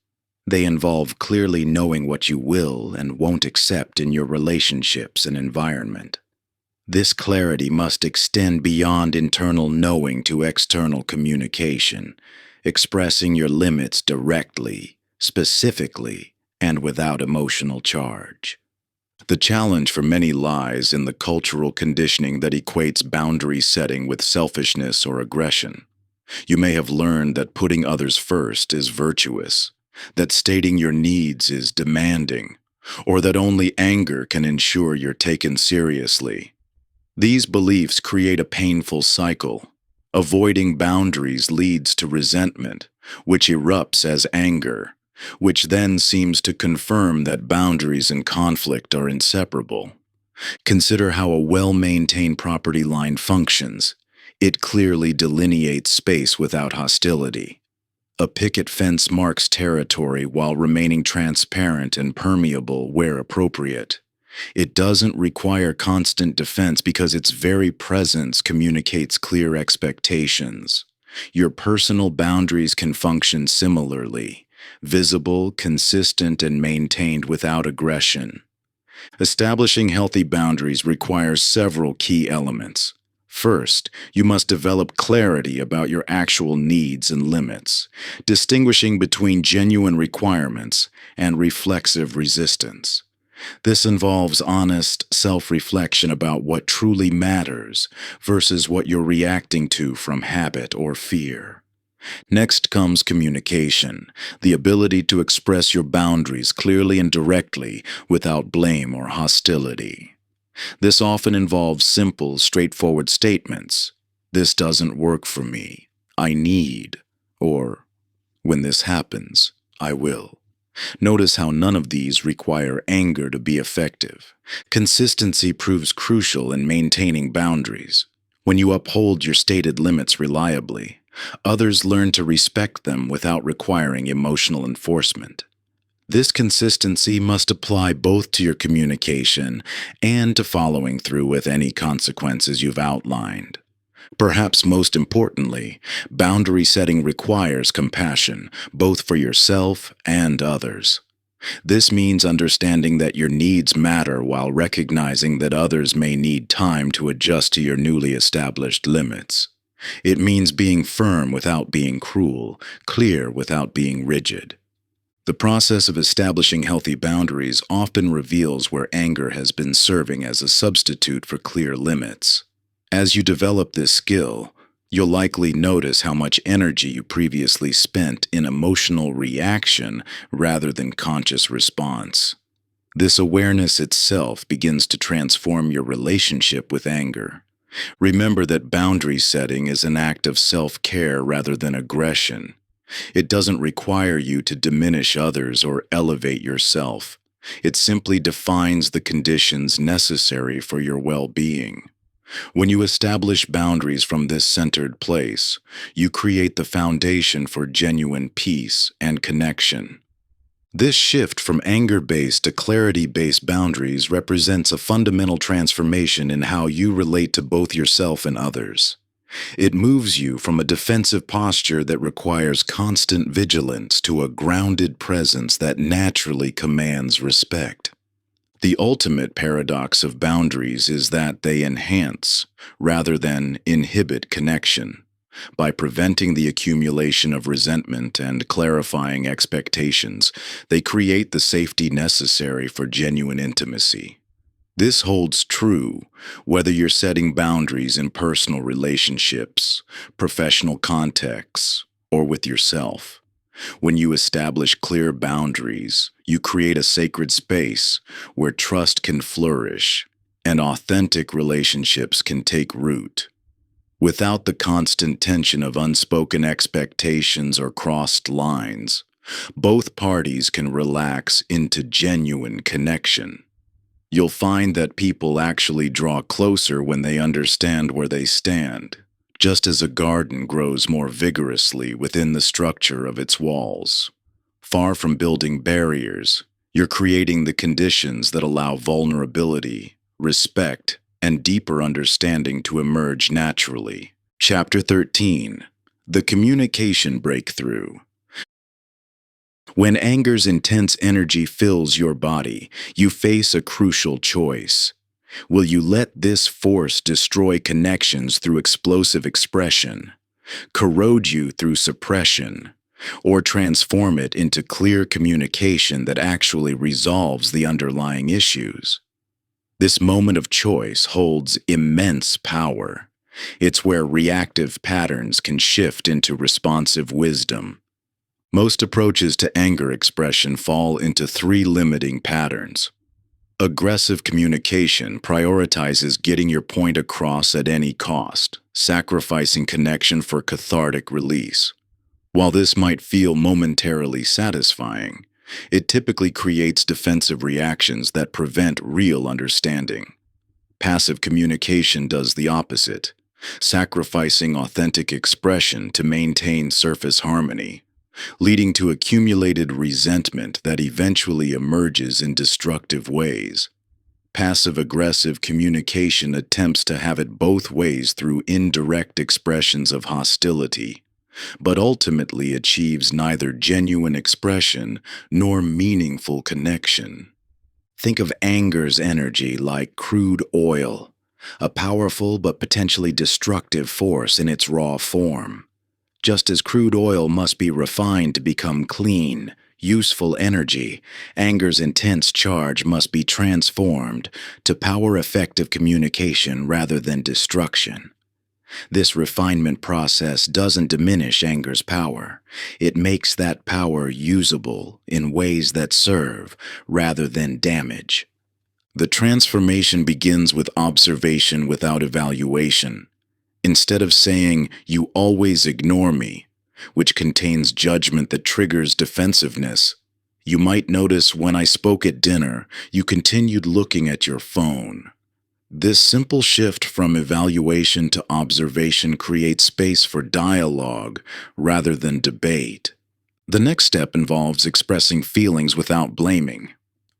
They involve clearly knowing what you will and won't accept in your relationships and environment. This clarity must extend beyond internal knowing to external communication, expressing your limits directly, specifically, and without emotional charge. The challenge for many lies in the cultural conditioning that equates boundary setting with selfishness or aggression. You may have learned that putting others first is virtuous, that stating your needs is demanding, or that only anger can ensure you're taken seriously. These beliefs create a painful cycle. Avoiding boundaries leads to resentment, which erupts as anger, which then seems to confirm that boundaries and conflict are inseparable. Consider how a well-maintained property line functions. It clearly delineates space without hostility. A picket fence marks territory while remaining transparent and permeable where appropriate. It doesn't require constant defense because its very presence communicates clear expectations. Your personal boundaries can function similarly, visible, consistent, and maintained without aggression. Establishing healthy boundaries requires several key elements. First, you must develop clarity about your actual needs and limits, distinguishing between genuine requirements and reflexive resistance. This involves honest self-reflection about what truly matters versus what you're reacting to from habit or fear. Next comes communication, the ability to express your boundaries clearly and directly without blame or hostility. This often involves simple, straightforward statements. "This doesn't work for me. I need," or "When this happens, I will." Notice how none of these require anger to be effective. Consistency proves crucial in maintaining boundaries. When you uphold your stated limits reliably, others learn to respect them without requiring emotional enforcement. This consistency must apply both to your communication and to following through with any consequences you've outlined. Perhaps most importantly, boundary setting requires compassion, both for yourself and others. This means understanding that your needs matter while recognizing that others may need time to adjust to your newly established limits. It means being firm without being cruel, clear without being rigid. The process of establishing healthy boundaries often reveals where anger has been serving as a substitute for clear limits. As you develop this skill, you'll likely notice how much energy you previously spent in emotional reaction rather than conscious response. This awareness itself begins to transform your relationship with anger. Remember that boundary setting is an act of self-care rather than aggression. It doesn't require you to diminish others or elevate yourself. It simply defines the conditions necessary for your well-being. When you establish boundaries from this centered place, you create the foundation for genuine peace and connection. This shift from anger-based to clarity-based boundaries represents a fundamental transformation in how you relate to both yourself and others. It moves you from a defensive posture that requires constant vigilance to a grounded presence that naturally commands respect. The ultimate paradox of boundaries is that they enhance, rather than inhibit, connection. By preventing the accumulation of resentment and clarifying expectations, they create the safety necessary for genuine intimacy. This holds true whether you're setting boundaries in personal relationships, professional contexts, or with yourself. When you establish clear boundaries, you create a sacred space where trust can flourish and authentic relationships can take root. Without the constant tension of unspoken expectations or crossed lines, both parties can relax into genuine connection. You'll find that people actually draw closer when they understand where they stand, just as a garden grows more vigorously within the structure of its walls. Far from building barriers, you're creating the conditions that allow vulnerability, respect, and deeper understanding to emerge naturally. Chapter 13. The Communication Breakthrough. When anger's intense energy fills your body, you face a crucial choice. Will you let this force destroy connections through explosive expression, corrode you through suppression, or transform it into clear communication that actually resolves the underlying issues? This moment of choice holds immense power. It's where reactive patterns can shift into responsive wisdom. Most approaches to anger expression fall into three limiting patterns. Aggressive communication prioritizes getting your point across at any cost, sacrificing connection for cathartic release. While this might feel momentarily satisfying, it typically creates defensive reactions that prevent real understanding. Passive communication does the opposite, sacrificing authentic expression to maintain surface harmony, leading to accumulated resentment that eventually emerges in destructive ways. Passive-aggressive communication attempts to have it both ways through indirect expressions of hostility, but ultimately achieves neither genuine expression nor meaningful connection. Think of anger's energy like crude oil, a powerful but potentially destructive force in its raw form. Just as crude oil must be refined to become clean, useful energy, anger's intense charge must be transformed to power effective communication rather than destruction. This refinement process doesn't diminish anger's power. It makes that power usable in ways that serve rather than damage. The transformation begins with observation without evaluation. Instead of saying, "You always ignore me," which contains judgment that triggers defensiveness, you might notice when I spoke at dinner, you continued looking at your phone. This simple shift from evaluation to observation creates space for dialogue rather than debate. The next step involves expressing feelings without blaming.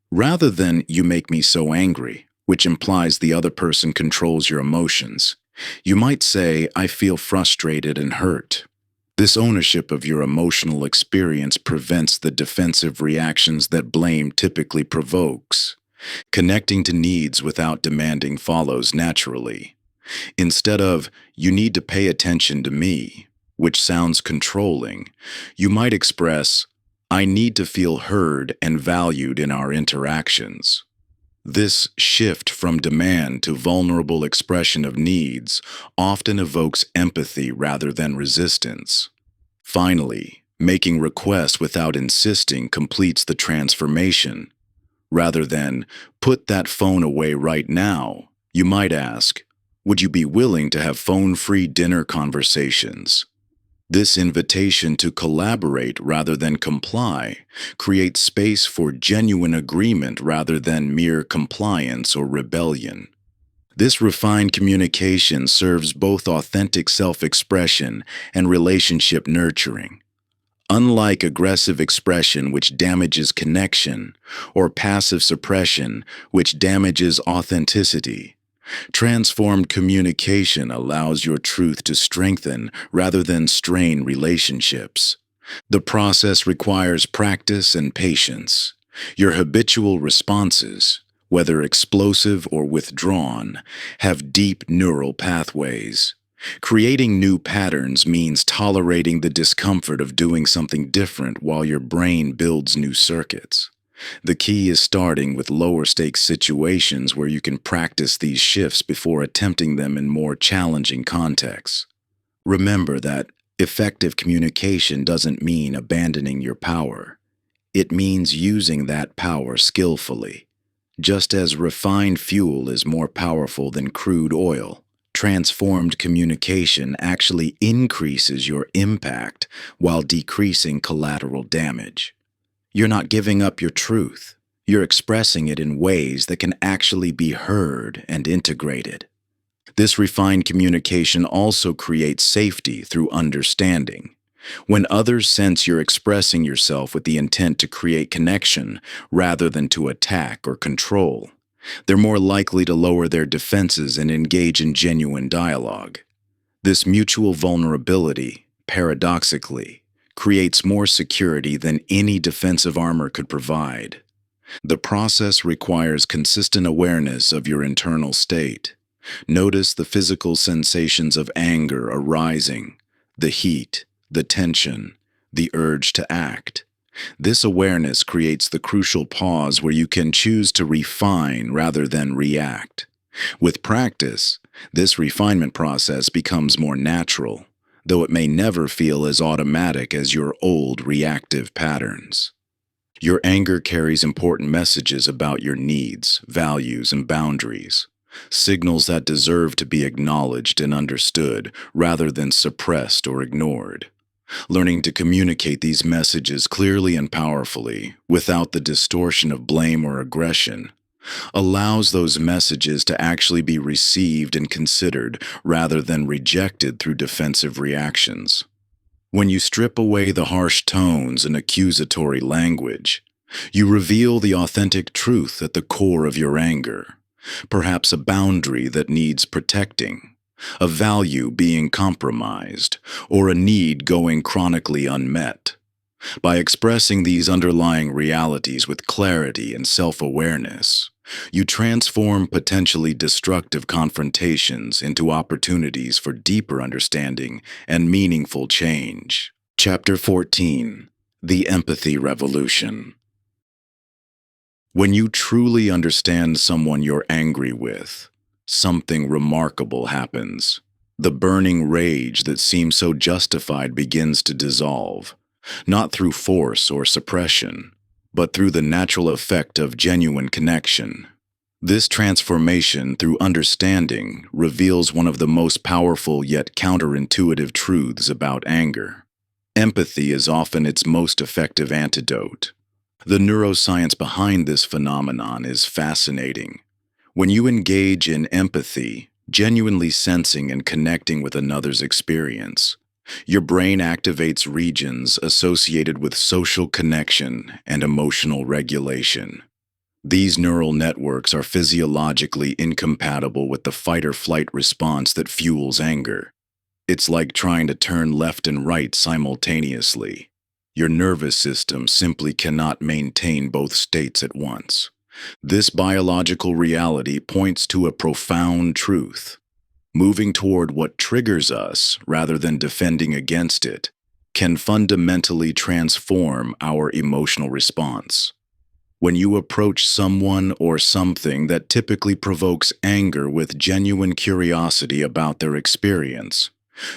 Rather than "you make me so angry," which implies the other person controls your emotions, you might say, "I feel frustrated and hurt." This ownership of your emotional experience prevents the defensive reactions that blame typically provokes. Connecting to needs without demanding follows naturally. Instead of "you need to pay attention to me," which sounds controlling, you might express, "I need to feel heard and valued in our interactions." This shift from demand to vulnerable expression of needs often evokes empathy rather than resistance. Finally, making requests without insisting completes the transformation. Rather than "put that phone away right now," you might ask, "Would you be willing to have phone-free dinner conversations?" This invitation to collaborate rather than comply creates space for genuine agreement rather than mere compliance or rebellion. This refined communication serves both authentic self-expression and relationship nurturing. Unlike aggressive expression, which damages connection, or passive suppression, which damages authenticity, transformed communication allows your truth to strengthen rather than strain relationships. The process requires practice and patience. Your habitual responses, whether explosive or withdrawn, have deep neural pathways. Creating new patterns means tolerating the discomfort of doing something different while your brain builds new circuits. The key is starting with lower stakes situations where you can practice these shifts before attempting them in more challenging contexts. Remember that effective communication doesn't mean abandoning your power. It means using that power skillfully. Just as refined fuel is more powerful than crude oil, transformed communication actually increases your impact while decreasing collateral damage. You're not giving up your truth. You're expressing it in ways that can actually be heard and integrated. This refined communication also creates safety through understanding. When others sense you're expressing yourself with the intent to create connection rather than to attack or control, they're more likely to lower their defenses and engage in genuine dialogue. This mutual vulnerability, paradoxically, creates more security than any defensive armor could provide. The process requires consistent awareness of your internal state. Notice the physical sensations of anger arising, the heat, the tension, the urge to act. This awareness creates the crucial pause where you can choose to refine rather than react. With practice, this refinement process becomes more natural, though it may never feel as automatic as your old reactive patterns. Your anger carries important messages about your needs, values, and boundaries, signals that deserve to be acknowledged and understood rather than suppressed or ignored. Learning to communicate these messages clearly and powerfully, without the distortion of blame or aggression, allows those messages to actually be received and considered rather than rejected through defensive reactions. When you strip away the harsh tones and accusatory language, you reveal the authentic truth at the core of your anger, perhaps a boundary that needs protecting, a value being compromised, or a need going chronically unmet. By expressing these underlying realities with clarity and self-awareness, you transform potentially destructive confrontations into opportunities for deeper understanding and meaningful change. Chapter 14: The Empathy Revolution. When you truly understand someone you're angry with, something remarkable happens. The burning rage that seems so justified begins to dissolve, not through force or suppression, but through the natural effect of genuine connection. This transformation through understanding reveals one of the most powerful yet counterintuitive truths about anger. Empathy is often its most effective antidote. The neuroscience behind this phenomenon is fascinating. When you engage in empathy, genuinely sensing and connecting with another's experience, your brain activates regions associated with social connection and emotional regulation. These neural networks are physiologically incompatible with the fight-or-flight response that fuels anger. It's like trying to turn left and right simultaneously. Your nervous system simply cannot maintain both states at once. This biological reality points to a profound truth. Moving toward what triggers us rather than defending against it can fundamentally transform our emotional response. When you approach someone or something that typically provokes anger with genuine curiosity about their experience,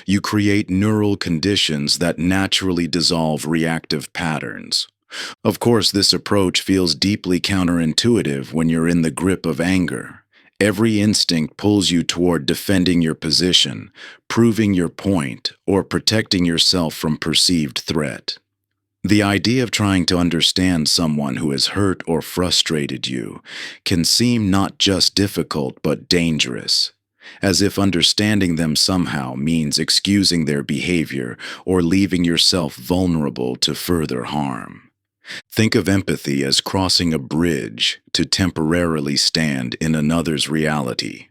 you create neural conditions that naturally dissolve reactive patterns. Of course, this approach feels deeply counterintuitive when you're in the grip of anger. Every instinct pulls you toward defending your position, proving your point, or protecting yourself from perceived threat. The idea of trying to understand someone who has hurt or frustrated you can seem not just difficult but dangerous, as if understanding them somehow means excusing their behavior or leaving yourself vulnerable to further harm. Think of empathy as crossing a bridge to temporarily stand in another's reality.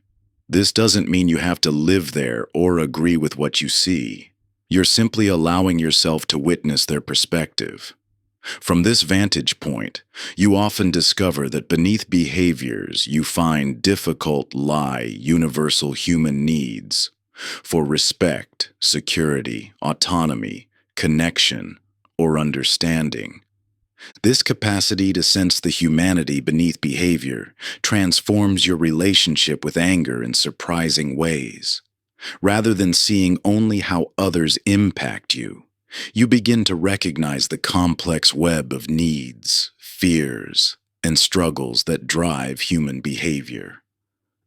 This doesn't mean you have to live there or agree with what you see. You're simply allowing yourself to witness their perspective. From this vantage point, you often discover that beneath behaviors you find difficult lie universal human needs for respect, security, autonomy, connection, or understanding. This capacity to sense the humanity beneath behavior transforms your relationship with anger in surprising ways. Rather than seeing only how others impact you, you begin to recognize the complex web of needs, fears, and struggles that drive human behavior.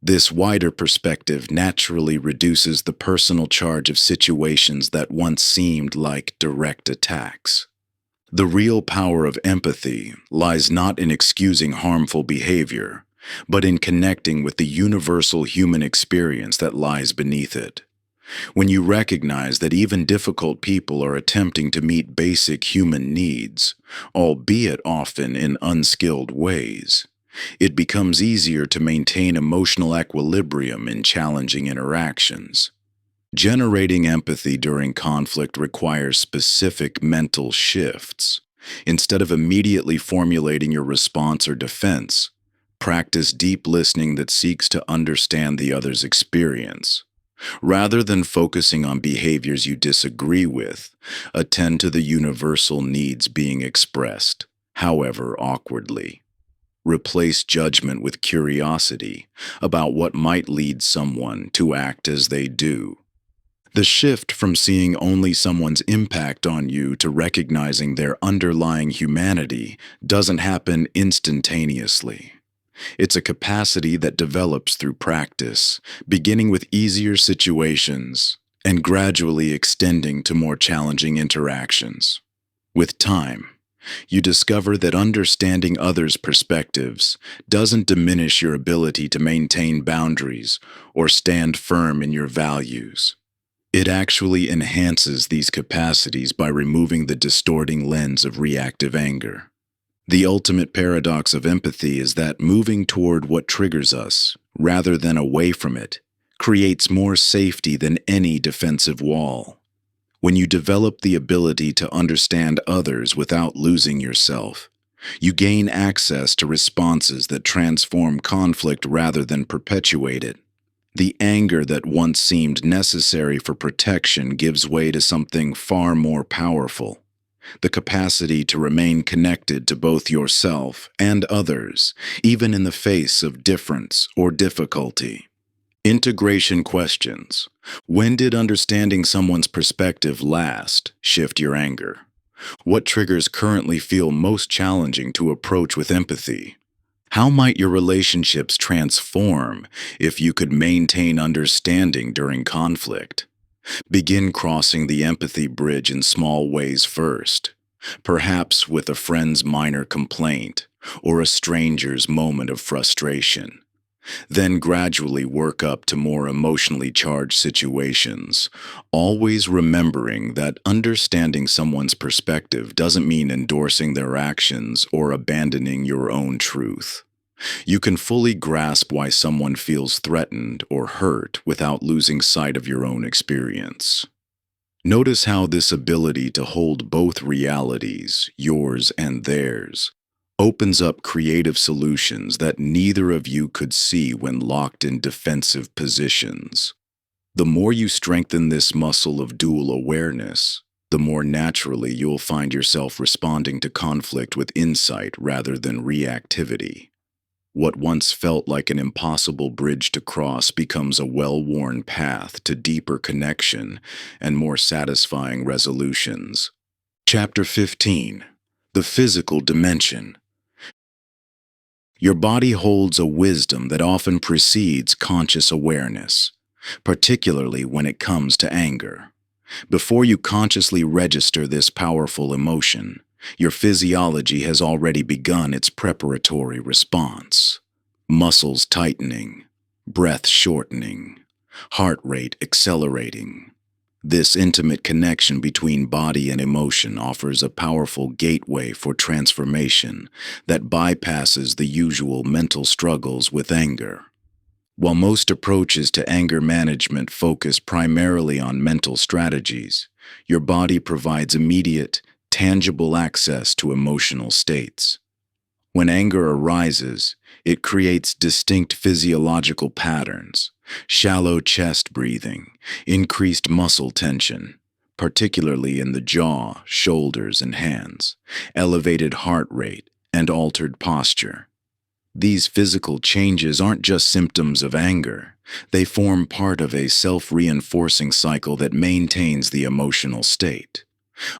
This wider perspective naturally reduces the personal charge of situations that once seemed like direct attacks. The real power of empathy lies not in excusing harmful behavior, but in connecting with the universal human experience that lies beneath it. When you recognize that even difficult people are attempting to meet basic human needs, albeit often in unskilled ways, it becomes easier to maintain emotional equilibrium in challenging interactions. Generating empathy during conflict requires specific mental shifts. Instead of immediately formulating your response or defense, practice deep listening that seeks to understand the other's experience. Rather than focusing on behaviors you disagree with, attend to the universal needs being expressed, however awkwardly. Replace judgment with curiosity about what might lead someone to act as they do. The shift from seeing only someone's impact on you to recognizing their underlying humanity doesn't happen instantaneously. It's a capacity that develops through practice, beginning with easier situations and gradually extending to more challenging interactions. With time, you discover that understanding others' perspectives doesn't diminish your ability to maintain boundaries or stand firm in your values. It actually enhances these capacities by removing the distorting lens of reactive anger. The ultimate paradox of empathy is that moving toward what triggers us, rather than away from it, creates more safety than any defensive wall. When you develop the ability to understand others without losing yourself, you gain access to responses that transform conflict rather than perpetuate it. The anger that once seemed necessary for protection gives way to something far more powerful: the capacity to remain connected to both yourself and others, even in the face of difference or difficulty. Integration questions. When did understanding someone's perspective last shift your anger? What triggers currently feel most challenging to approach with empathy? How might your relationships transform if you could maintain understanding during conflict? Begin crossing the empathy bridge in small ways first, perhaps with a friend's minor complaint or a stranger's moment of frustration. Then gradually work up to more emotionally charged situations, always remembering that understanding someone's perspective doesn't mean endorsing their actions or abandoning your own truth. You can fully grasp why someone feels threatened or hurt without losing sight of your own experience. Notice how this ability to hold both realities, yours and theirs, opens up creative solutions that neither of you could see when locked in defensive positions. The more you strengthen this muscle of dual awareness, the more naturally you'll find yourself responding to conflict with insight rather than reactivity. What once felt like an impossible bridge to cross becomes a well-worn path to deeper connection and more satisfying resolutions. Chapter 15. The Physical Dimension. Your body holds a wisdom that often precedes conscious awareness, particularly when it comes to anger. Before you consciously register this powerful emotion, your physiology has already begun its preparatory response. Muscles tightening, breath shortening, heart rate accelerating. This intimate connection between body and emotion offers a powerful gateway for transformation that bypasses the usual mental struggles with anger. While most approaches to anger management focus primarily on mental strategies, your body provides immediate, tangible access to emotional states. When anger arises, it creates distinct physiological patterns: shallow chest breathing, increased muscle tension, particularly in the jaw, shoulders, and hands, elevated heart rate, and altered posture. These physical changes aren't just symptoms of anger. They form part of a self-reinforcing cycle that maintains the emotional state.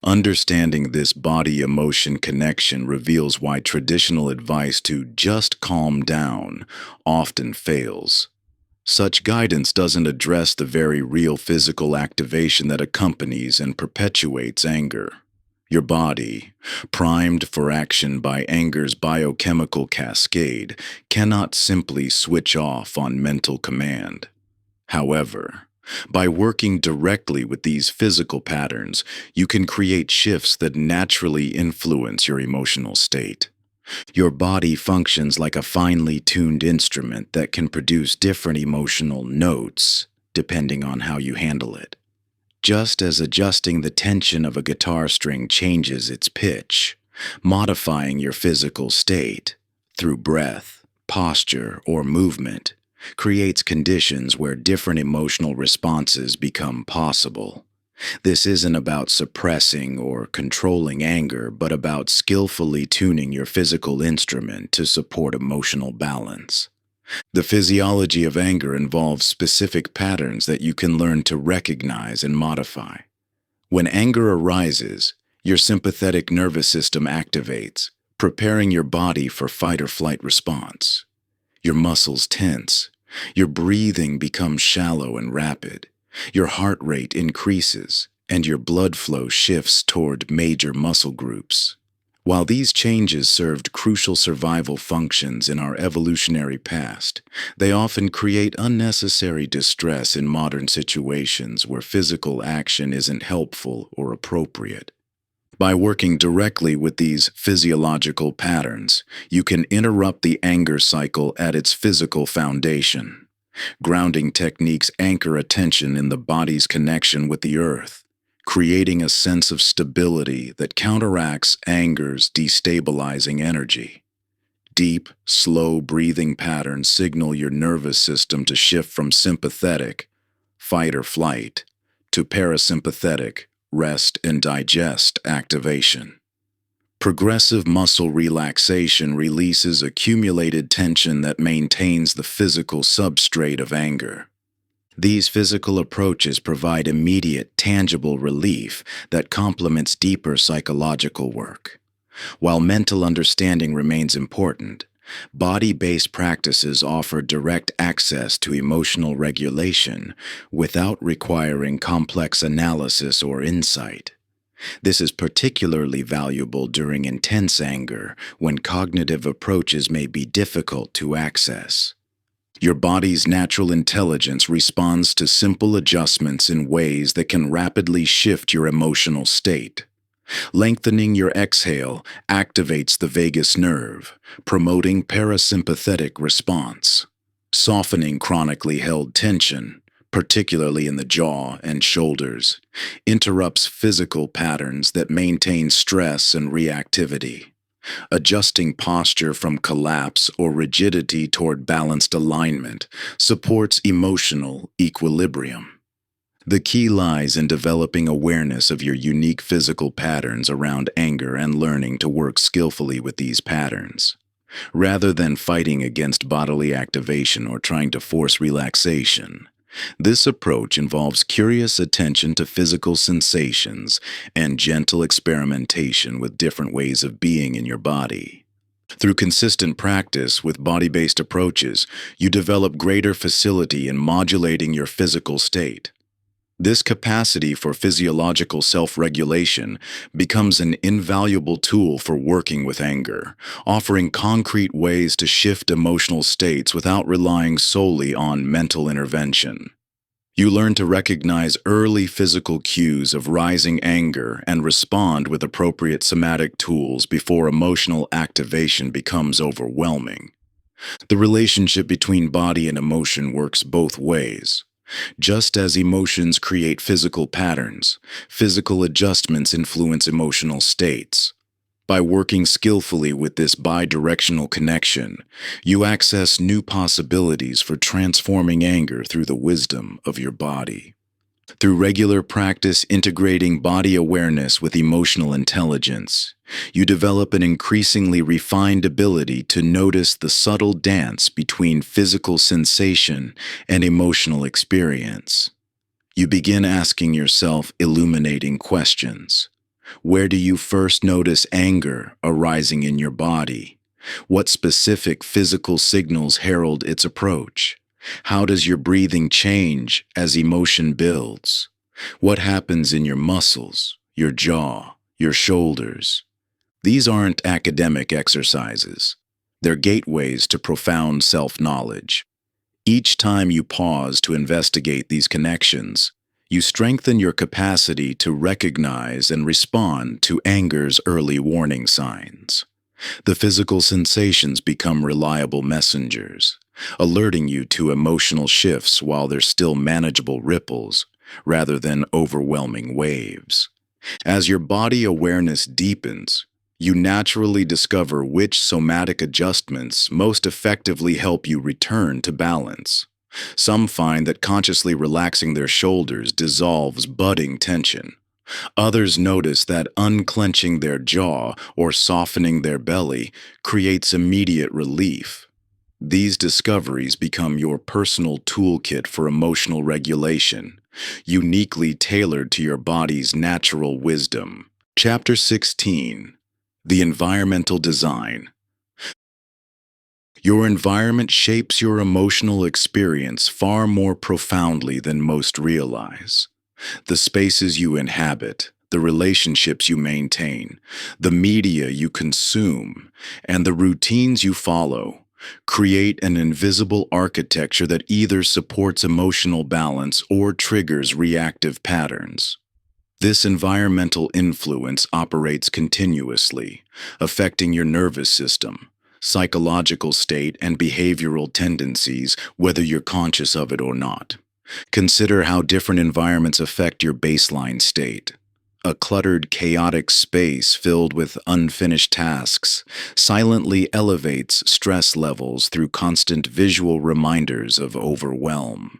Understanding this body-emotion connection reveals why traditional advice to just calm down often fails. Such guidance doesn't address the very real physical activation that accompanies and perpetuates anger. Your body, primed for action by anger's biochemical cascade, cannot simply switch off on mental command. However, by working directly with these physical patterns, you can create shifts that naturally influence your emotional state. Your body functions like a finely tuned instrument that can produce different emotional notes depending on how you handle it. Just as adjusting the tension of a guitar string changes its pitch, modifying your physical state through breath, posture, or movement creates conditions where different emotional responses become possible. This isn't about suppressing or controlling anger, but about skillfully tuning your physical instrument to support emotional balance. The physiology of anger involves specific patterns that you can learn to recognize and modify. When anger arises, your sympathetic nervous system activates, preparing your body for fight or flight response. Your muscles tense. Your breathing becomes shallow and rapid. Your heart rate increases, and your blood flow shifts toward major muscle groups. While these changes served crucial survival functions in our evolutionary past, they often create unnecessary distress in modern situations where physical action isn't helpful or appropriate. By working directly with these physiological patterns, you can interrupt the anger cycle at its physical foundation. Grounding techniques anchor attention in the body's connection with the earth, creating a sense of stability that counteracts anger's destabilizing energy. Deep, slow breathing patterns signal your nervous system to shift from sympathetic, fight or flight, to parasympathetic, rest and digest activation. Progressive muscle relaxation releases accumulated tension that maintains the physical substrate of anger. These physical approaches provide immediate, tangible relief that complements deeper psychological work. While mental understanding remains important, body-based practices offer direct access to emotional regulation without requiring complex analysis or insight. This is particularly valuable during intense anger, when cognitive approaches may be difficult to access. Your body's natural intelligence responds to simple adjustments in ways that can rapidly shift your emotional state. Lengthening your exhale activates the vagus nerve, promoting parasympathetic response. Softening chronically held tension, particularly in the jaw and shoulders, interrupts physical patterns that maintain stress and reactivity. Adjusting posture from collapse or rigidity toward balanced alignment supports emotional equilibrium. The key lies in developing awareness of your unique physical patterns around anger and learning to work skillfully with these patterns. Rather than fighting against bodily activation or trying to force relaxation, this approach involves curious attention to physical sensations and gentle experimentation with different ways of being in your body. Through consistent practice with body-based approaches, you develop greater facility in modulating your physical state. This capacity for physiological self-regulation becomes an invaluable tool for working with anger, offering concrete ways to shift emotional states without relying solely on mental intervention. You learn to recognize early physical cues of rising anger and respond with appropriate somatic tools before emotional activation becomes overwhelming. The relationship between body and emotion works both ways. Just as emotions create physical patterns, physical adjustments influence emotional states. By working skillfully with this bidirectional connection, you access new possibilities for transforming anger through the wisdom of your body. Through regular practice integrating body awareness with emotional intelligence, you develop an increasingly refined ability to notice the subtle dance between physical sensation and emotional experience. You begin asking yourself illuminating questions. Where do you first notice anger arising in your body? What specific physical signals herald its approach? How does your breathing change as emotion builds? What happens in your muscles, your jaw, your shoulders? These aren't academic exercises. They're gateways to profound self-knowledge. Each time you pause to investigate these connections, you strengthen your capacity to recognize and respond to anger's early warning signs. The physical sensations become reliable messengers, alerting you to emotional shifts while they're still manageable ripples, rather than overwhelming waves. As your body awareness deepens, you naturally discover which somatic adjustments most effectively help you return to balance. Some find that consciously relaxing their shoulders dissolves budding tension. Others notice that unclenching their jaw or softening their belly creates immediate relief. These discoveries become your personal toolkit for emotional regulation, uniquely tailored to your body's natural wisdom. Chapter 16. The Environmental Design. Your environment shapes your emotional experience far more profoundly than most realize. The spaces you inhabit, the relationships you maintain, the media you consume, and the routines you follow create an invisible architecture that either supports emotional balance or triggers reactive patterns. This environmental influence operates continuously, affecting your nervous system, psychological state, and behavioral tendencies, whether you're conscious of it or not. Consider how different environments affect your baseline state. A cluttered, chaotic space filled with unfinished tasks silently elevates stress levels through constant visual reminders of overwhelm.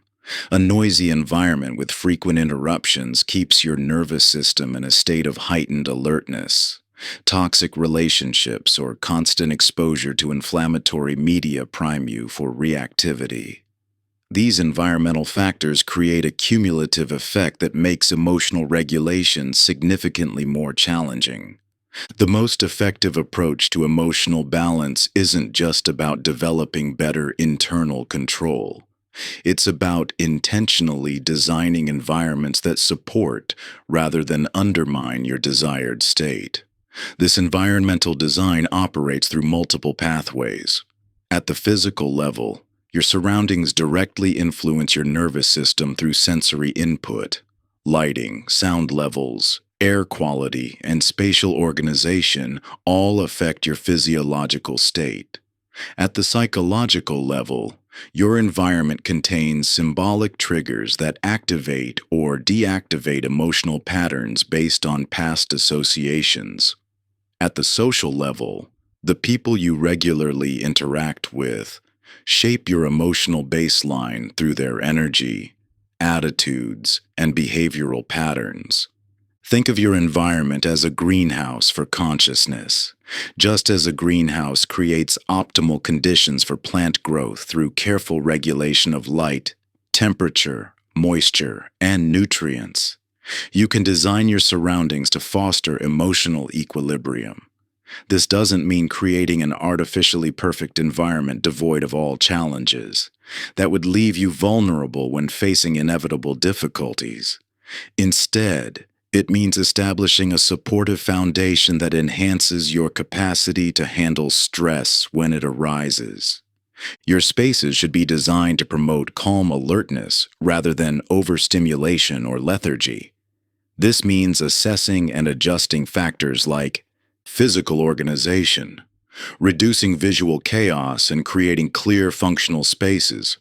A noisy environment with frequent interruptions keeps your nervous system in a state of heightened alertness. Toxic relationships or constant exposure to inflammatory media prime you for reactivity. These environmental factors create a cumulative effect that makes emotional regulation significantly more challenging. The most effective approach to emotional balance isn't just about developing better internal control. It's about intentionally designing environments that support rather than undermine your desired state. This environmental design operates through multiple pathways. At the physical level, your surroundings directly influence your nervous system through sensory input. Lighting, sound levels, air quality, and spatial organization all affect your physiological state. At the psychological level, your environment contains symbolic triggers that activate or deactivate emotional patterns based on past associations. At the social level, the people you regularly interact with shape your emotional baseline through their energy, attitudes, and behavioral patterns. Think of your environment as a greenhouse for consciousness. Just as a greenhouse creates optimal conditions for plant growth through careful regulation of light, temperature, moisture, and nutrients, you can design your surroundings to foster emotional equilibrium. This doesn't mean creating an artificially perfect environment devoid of all challenges. That would leave you vulnerable when facing inevitable difficulties. Instead, it means establishing a supportive foundation that enhances your capacity to handle stress when it arises. Your spaces should be designed to promote calm alertness rather than overstimulation or lethargy. This means assessing and adjusting factors like physical organization, reducing visual chaos and creating clear functional spaces,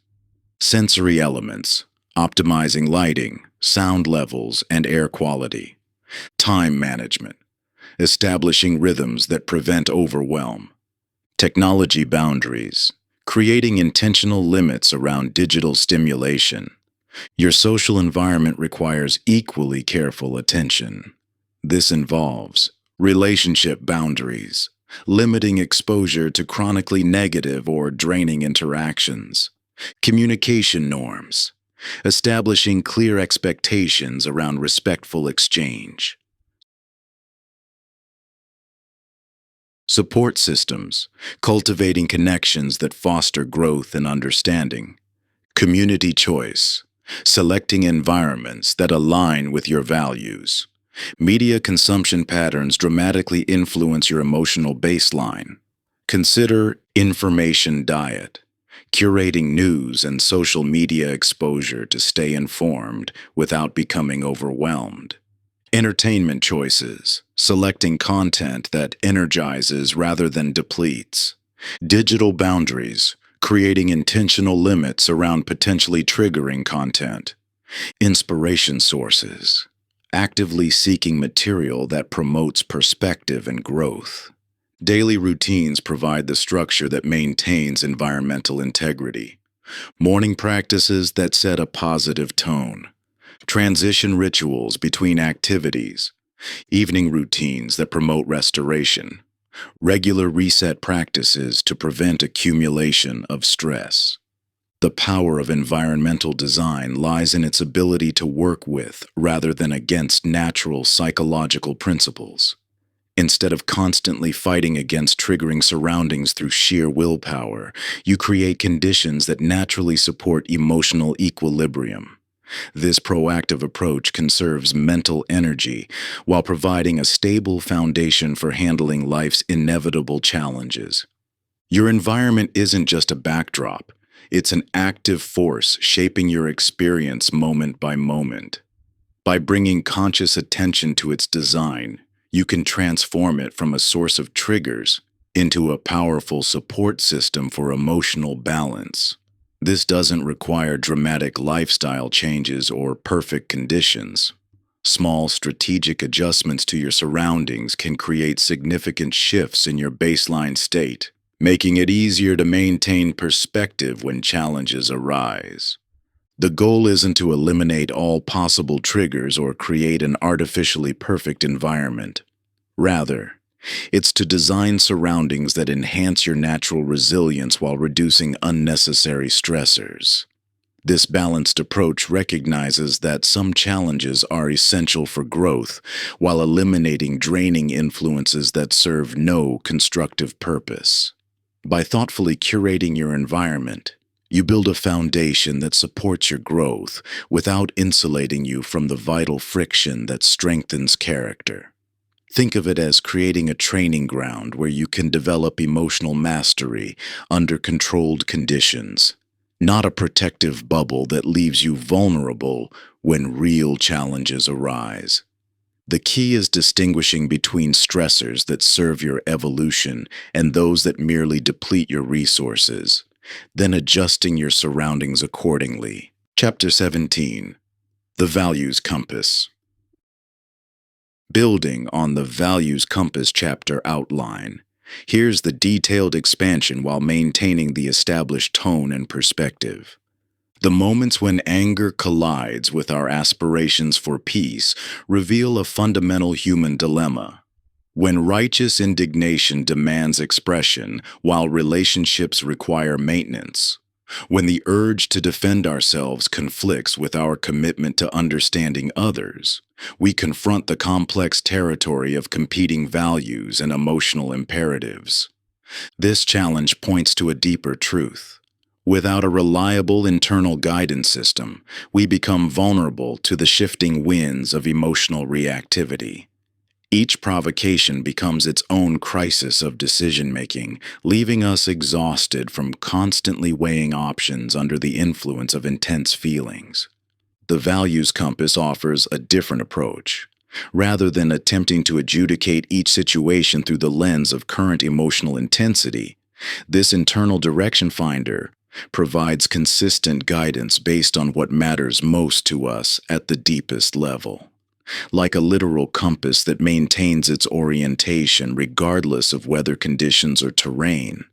sensory elements, optimizing lighting, sound levels, and air quality, time management, establishing rhythms that prevent overwhelm, technology boundaries, creating intentional limits around digital stimulation. Your social environment requires equally careful attention. This involves relationship boundaries, limiting exposure to chronically negative or draining interactions, communication norms, establishing clear expectations around respectful exchange, support systems, cultivating connections that foster growth and understanding, community choice, selecting environments that align with your values. Media consumption patterns dramatically influence your emotional baseline. Consider information diet, curating news and social media exposure to stay informed without becoming overwhelmed. Entertainment choices, selecting content that energizes rather than depletes. Digital boundaries, creating intentional limits around potentially triggering content. Inspiration sources, actively seeking material that promotes perspective and growth. Daily routines provide the structure that maintains environmental integrity. Morning practices that set a positive tone. Transition rituals between activities. Evening routines that promote restoration. Regular reset practices to prevent accumulation of stress. The power of environmental design lies in its ability to work with rather than against natural psychological principles. Instead of constantly fighting against triggering surroundings through sheer willpower, you create conditions that naturally support emotional equilibrium. This proactive approach conserves mental energy while providing a stable foundation for handling life's inevitable challenges. Your environment isn't just a backdrop. It's an active force shaping your experience moment by moment. By bringing conscious attention to its design, you can transform it from a source of triggers into a powerful support system for emotional balance. This doesn't require dramatic lifestyle changes or perfect conditions. Small strategic adjustments to your surroundings can create significant shifts in your baseline state, making it easier to maintain perspective when challenges arise. The goal isn't to eliminate all possible triggers or create an artificially perfect environment. Rather, it's to design surroundings that enhance your natural resilience while reducing unnecessary stressors. This balanced approach recognizes that some challenges are essential for growth while eliminating draining influences that serve no constructive purpose. By thoughtfully curating your environment, you build a foundation that supports your growth without insulating you from the vital friction that strengthens character. Think of it as creating a training ground where you can develop emotional mastery under controlled conditions, not a protective bubble that leaves you vulnerable when real challenges arise. The key is distinguishing between stressors that serve your evolution and those that merely deplete your resources, then adjusting your surroundings accordingly. Chapter 17. The Values Compass. Building on the Values Compass chapter outline, here's the detailed expansion while maintaining the established tone and perspective. The moments when anger collides with our aspirations for peace reveal a fundamental human dilemma. When righteous indignation demands expression while relationships require maintenance. When the urge to defend ourselves conflicts with our commitment to understanding others, we confront the complex territory of competing values and emotional imperatives. This challenge points to a deeper truth. Without a reliable internal guidance system, we become vulnerable to the shifting winds of emotional reactivity. Each provocation becomes its own crisis of decision-making, leaving us exhausted from constantly weighing options under the influence of intense feelings. The Values Compass offers a different approach. Rather than attempting to adjudicate each situation through the lens of current emotional intensity, this internal direction finder provides consistent guidance based on what matters most to us at the deepest level. Like a literal compass that maintains its orientation regardless of weather conditions or terrain,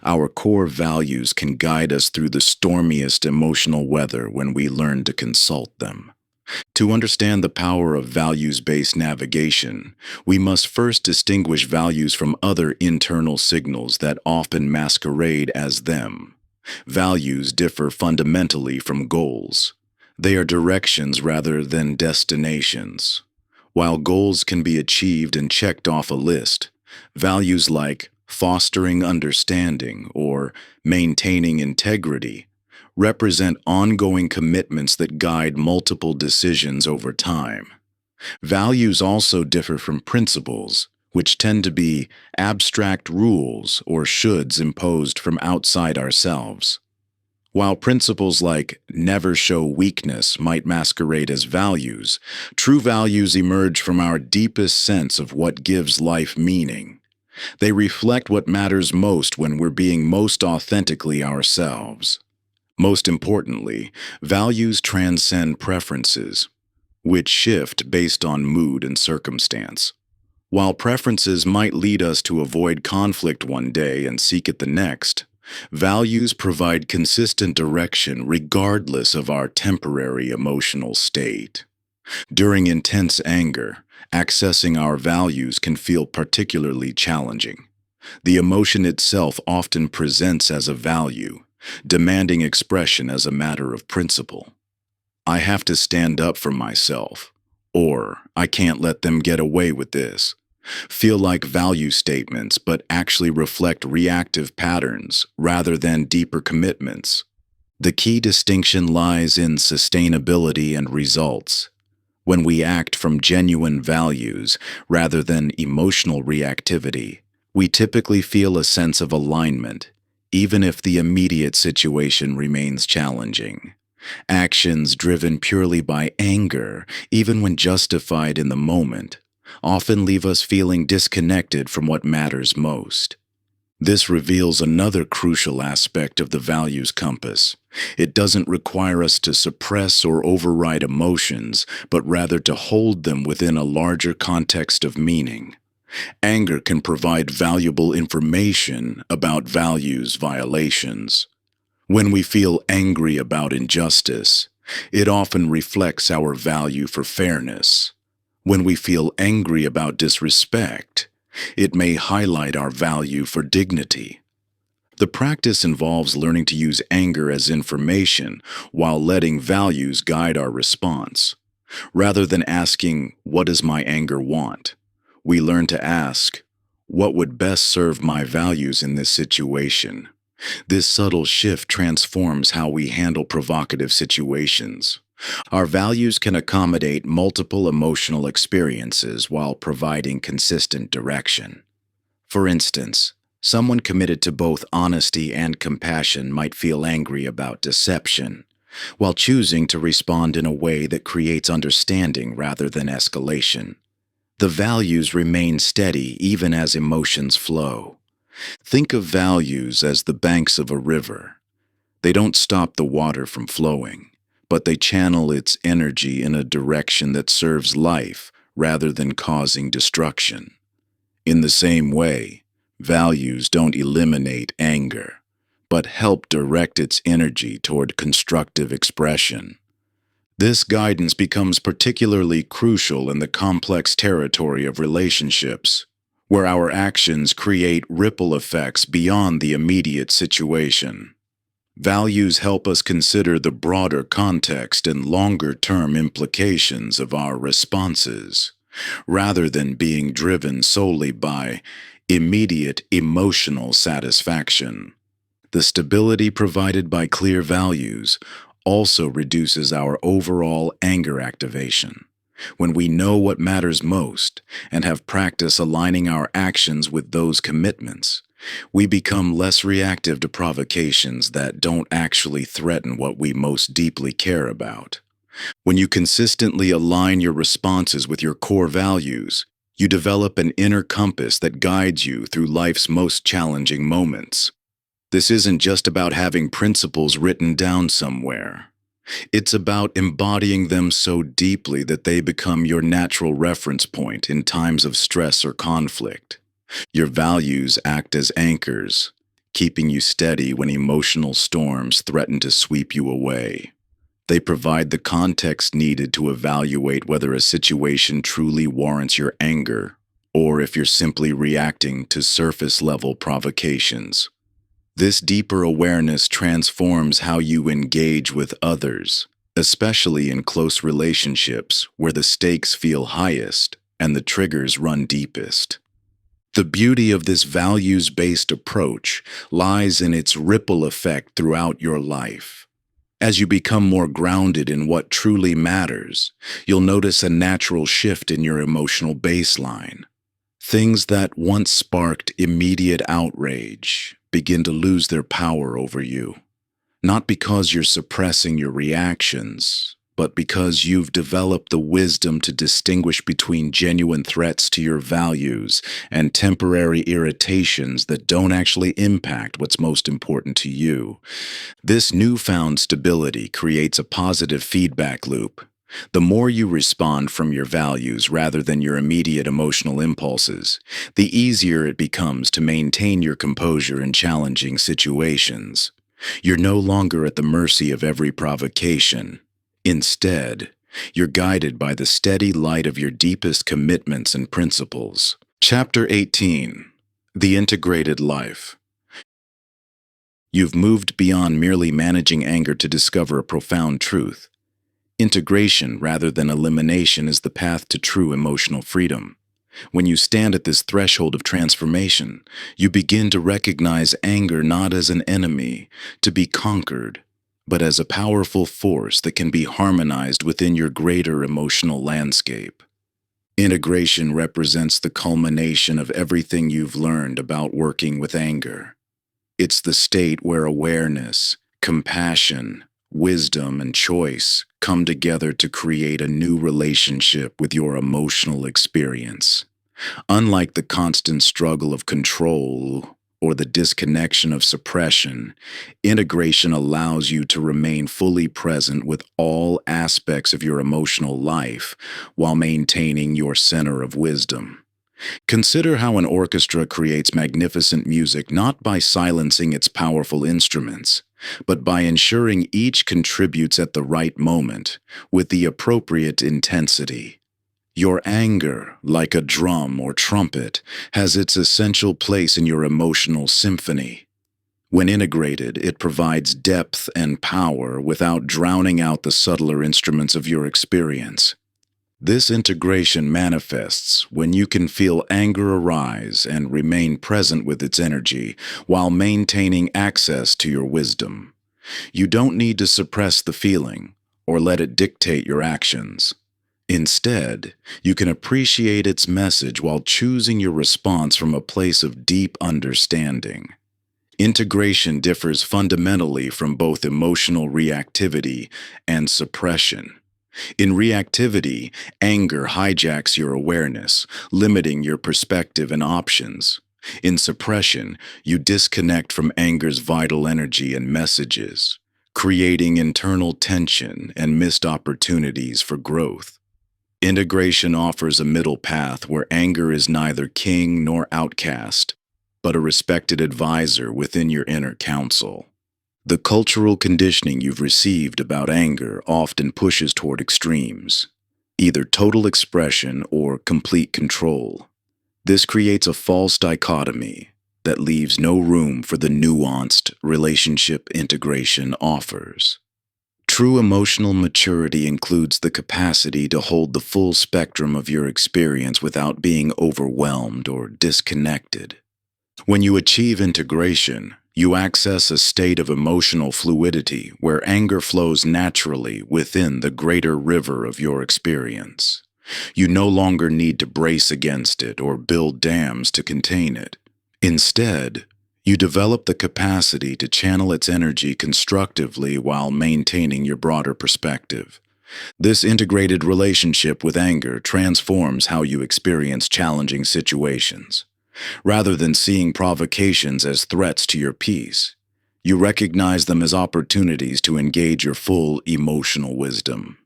our core values can guide us through the stormiest emotional weather when we learn to consult them. To understand the power of values-based navigation, we must first distinguish values from other internal signals that often masquerade as them. Values differ fundamentally from goals. They are directions rather than destinations. While goals can be achieved and checked off a list, values like fostering understanding or maintaining integrity represent ongoing commitments that guide multiple decisions over time. Values also differ from principles, which tend to be abstract rules or shoulds imposed from outside ourselves. While principles like never show weakness might masquerade as values, true values emerge from our deepest sense of what gives life meaning. They reflect what matters most when we're being most authentically ourselves. Most importantly, values transcend preferences, which shift based on mood and circumstance. While preferences might lead us to avoid conflict one day and seek it the next, values provide consistent direction regardless of our temporary emotional state. During intense anger, accessing our values can feel particularly challenging. The emotion itself often presents as a value, demanding expression as a matter of principle. I have to stand up for myself, or I can't let them get away with this. Feel like value statements but actually reflect reactive patterns rather than deeper commitments. The key distinction lies in sustainability and results. When we act from genuine values rather than emotional reactivity, we typically feel a sense of alignment, even if the immediate situation remains challenging. Actions driven purely by anger, even when justified in the moment, often leave us feeling disconnected from what matters most. This reveals another crucial aspect of the values compass. It doesn't require us to suppress or override emotions, but rather to hold them within a larger context of meaning. Anger can provide valuable information about values violations. When we feel angry about injustice, it often reflects our value for fairness. When we feel angry about disrespect, it may highlight our value for dignity. The practice involves learning to use anger as information while letting values guide our response. Rather than asking, "What does my anger want?" we learn to ask, "What would best serve my values in this situation?" This subtle shift transforms how we handle provocative situations. Our values can accommodate multiple emotional experiences while providing consistent direction. For instance, someone committed to both honesty and compassion might feel angry about deception, while choosing to respond in a way that creates understanding rather than escalation. The values remain steady even as emotions flow. Think of values as the banks of a river. They don't stop the water from flowing, but they channel its energy in a direction that serves life rather than causing destruction. In the same way, values don't eliminate anger, but help direct its energy toward constructive expression. This guidance becomes particularly crucial in the complex territory of relationships, where our actions create ripple effects beyond the immediate situation. Values help us consider the broader context and longer-term implications of our responses, rather than being driven solely by immediate emotional satisfaction. The stability provided by clear values also reduces our overall anger activation. When we know what matters most and have practice aligning our actions with those commitments, we become less reactive to provocations that don't actually threaten what we most deeply care about. When you consistently align your responses with your core values, you develop an inner compass that guides you through life's most challenging moments. This isn't just about having principles written down somewhere. It's about embodying them so deeply that they become your natural reference point in times of stress or conflict. Your values act as anchors, keeping you steady when emotional storms threaten to sweep you away. They provide the context needed to evaluate whether a situation truly warrants your anger, or if you're simply reacting to surface-level provocations. This deeper awareness transforms how you engage with others, especially in close relationships where the stakes feel highest and the triggers run deepest. The beauty of this values-based approach lies in its ripple effect throughout your life. As you become more grounded in what truly matters, you'll notice a natural shift in your emotional baseline. Things that once sparked immediate outrage begin to lose their power over you, not because you're suppressing your reactions, but because you've developed the wisdom to distinguish between genuine threats to your values and temporary irritations that don't actually impact what's most important to you. This newfound stability creates a positive feedback loop. The more you respond from your values rather than your immediate emotional impulses, the easier it becomes to maintain your composure in challenging situations. You're no longer at the mercy of every provocation. Instead, you're guided by the steady light of your deepest commitments and principles. Chapter 18: The Integrated Life. You've moved beyond merely managing anger to discover a profound truth. Integration rather than elimination is the path to true emotional freedom. When you stand at this threshold of transformation, you begin to recognize anger not as an enemy to be conquered, but as a powerful force that can be harmonized within your greater emotional landscape. Integration represents the culmination of everything you've learned about working with anger. It's the state where awareness, compassion, wisdom, and choice come together to create a new relationship with your emotional experience. Unlike the constant struggle of control or the disconnection of suppression, integration allows you to remain fully present with all aspects of your emotional life while maintaining your center of wisdom. Consider how an orchestra creates magnificent music not by silencing its powerful instruments, but by ensuring each contributes at the right moment, with the appropriate intensity. Your anger, like a drum or trumpet, has its essential place in your emotional symphony. When integrated, it provides depth and power without drowning out the subtler instruments of your experience. This integration manifests when you can feel anger arise and remain present with its energy while maintaining access to your wisdom. You don't need to suppress the feeling or let it dictate your actions. Instead, you can appreciate its message while choosing your response from a place of deep understanding. Integration differs fundamentally from both emotional reactivity and suppression. In reactivity, anger hijacks your awareness, limiting your perspective and options. In suppression, you disconnect from anger's vital energy and messages, creating internal tension and missed opportunities for growth. Integration offers a middle path where anger is neither king nor outcast, but a respected advisor within your inner council. The cultural conditioning you've received about anger often pushes toward extremes, either total expression or complete control. This creates a false dichotomy that leaves no room for the nuanced relationship integration offers. True emotional maturity includes the capacity to hold the full spectrum of your experience without being overwhelmed or disconnected. When you achieve integration, you access a state of emotional fluidity where anger flows naturally within the greater river of your experience. You no longer need to brace against it or build dams to contain it. Instead, you develop the capacity to channel its energy constructively while maintaining your broader perspective. This integrated relationship with anger transforms how you experience challenging situations. Rather than seeing provocations as threats to your peace, you recognize them as opportunities to engage your full emotional wisdom.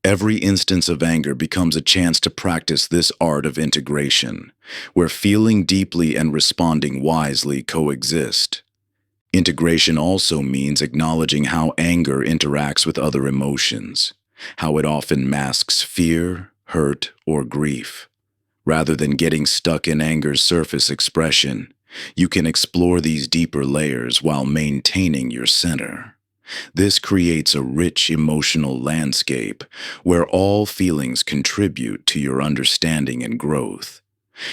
Every instance of anger becomes a chance to practice this art of integration, where feeling deeply and responding wisely coexist. Integration also means acknowledging how anger interacts with other emotions, how it often masks fear, hurt, or grief. Rather than getting stuck in anger's surface expression, you can explore these deeper layers while maintaining your center. This creates a rich emotional landscape where all feelings contribute to your understanding and growth.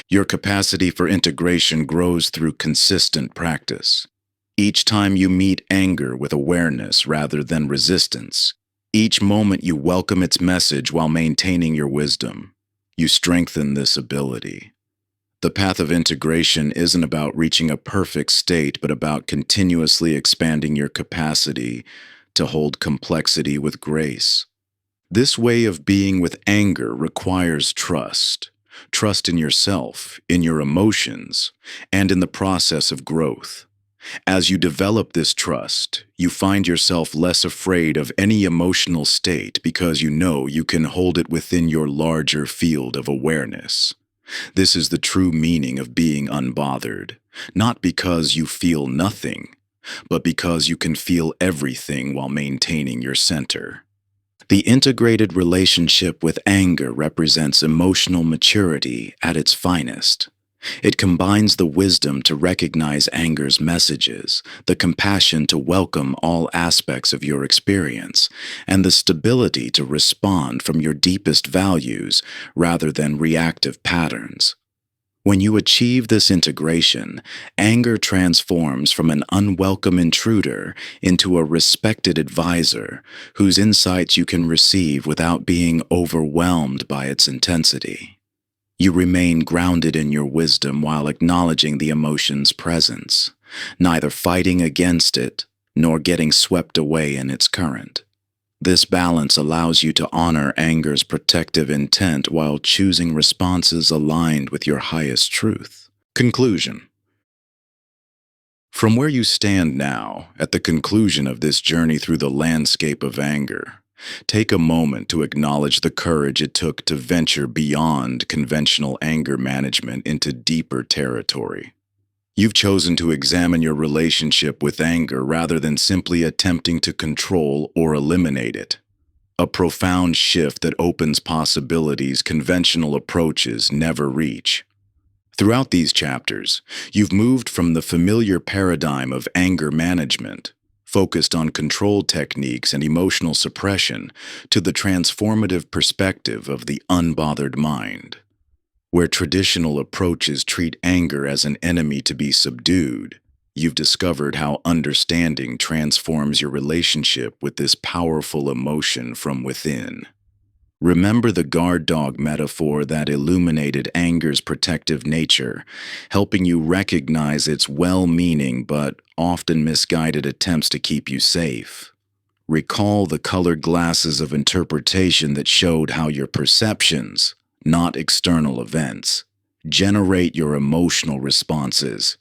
Your capacity for integration grows through consistent practice. Each time you meet anger with awareness rather than resistance, each moment you welcome its message while maintaining your wisdom, you strengthen this ability. The path of integration isn't about reaching a perfect state, but about continuously expanding your capacity to hold complexity with grace. This way of being with anger requires trust. Trust in yourself, in your emotions, and in the process of growth. As you develop this trust, you find yourself less afraid of any emotional state because you know you can hold it within your larger field of awareness. This is the true meaning of being unbothered, not because you feel nothing, but because you can feel everything while maintaining your center. The integrated relationship with anger represents emotional maturity at its finest. It combines the wisdom to recognize anger's messages, the compassion to welcome all aspects of your experience, and the stability to respond from your deepest values rather than reactive patterns. When you achieve this integration, anger transforms from an unwelcome intruder into a respected advisor whose insights you can receive without being overwhelmed by its intensity. You remain grounded in your wisdom while acknowledging the emotion's presence, neither fighting against it nor getting swept away in its current. This balance allows you to honor anger's protective intent while choosing responses aligned with your highest truth. Conclusion. From where you stand now, at the conclusion of this journey through the landscape of anger, take a moment to acknowledge the courage it took to venture beyond conventional anger management into deeper territory. You've chosen to examine your relationship with anger rather than simply attempting to control or eliminate it. A profound shift that opens possibilities conventional approaches never reach. Throughout these chapters, you've moved from the familiar paradigm of anger management, focused on control techniques and emotional suppression, to the transformative perspective of the unbothered mind. Where traditional approaches treat anger as an enemy to be subdued, you've discovered how understanding transforms your relationship with this powerful emotion from within. Remember the guard dog metaphor that illuminated anger's protective nature, helping you recognize its well-meaning but often misguided attempts to keep you safe. Recall the colored glasses of interpretation that showed how your perceptions, not external events, generate your emotional responses.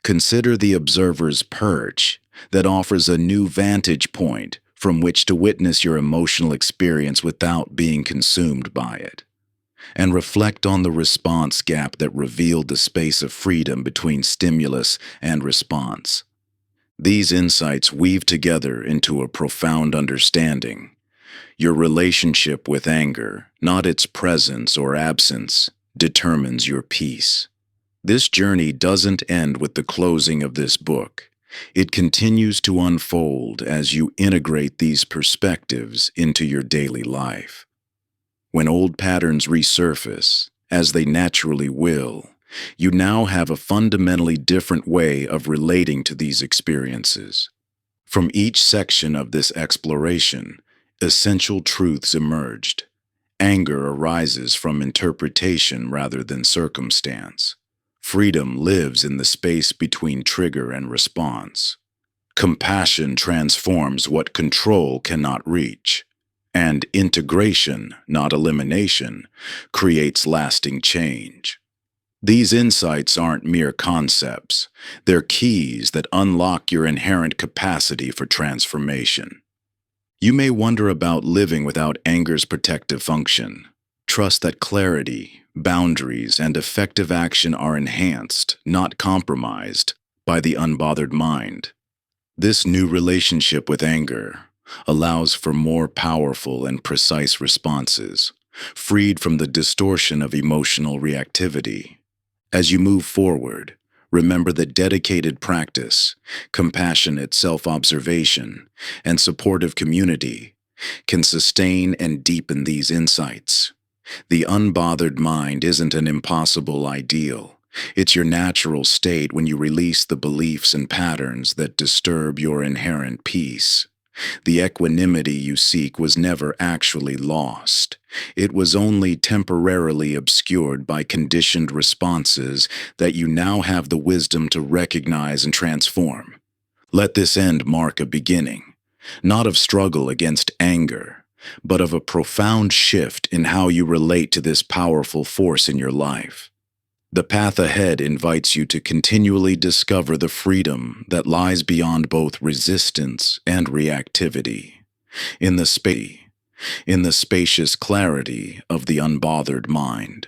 Consider the observer's perch that offers a new vantage point from which to witness your emotional experience without being consumed by it. And reflect on the response gap that revealed the space of freedom between stimulus and response. These insights weave together into a profound understanding. Your relationship with anger, not its presence or absence, determines your peace. This journey doesn't end with the closing of this book. It continues to unfold as you integrate these perspectives into your daily life. When old patterns resurface, as they naturally will, you now have a fundamentally different way of relating to these experiences. From each section of this exploration, essential truths emerged. Anger arises from interpretation rather than circumstance. Freedom lives in the space between trigger and response. Compassion transforms what control cannot reach. And integration, not elimination, creates lasting change. These insights aren't mere concepts. They're keys that unlock your inherent capacity for transformation. You may wonder about living without anger's protective function. Trust that clarity, boundaries, and effective action are enhanced, not compromised, by the unbothered mind. This new relationship with anger allows for more powerful and precise responses, freed from the distortion of emotional reactivity. As you move forward, remember that dedicated practice, compassionate self-observation, and supportive community can sustain and deepen these insights. The unbothered mind isn't an impossible ideal. It's your natural state when you release the beliefs and patterns that disturb your inherent peace. The equanimity you seek was never actually lost. It was only temporarily obscured by conditioned responses that you now have the wisdom to recognize and transform. Let this end mark a beginning, not of struggle against anger, but of a profound shift in how you relate to this powerful force in your life. The path ahead invites you to continually discover the freedom that lies beyond both resistance and reactivity, in the spacious clarity of the unbothered mind.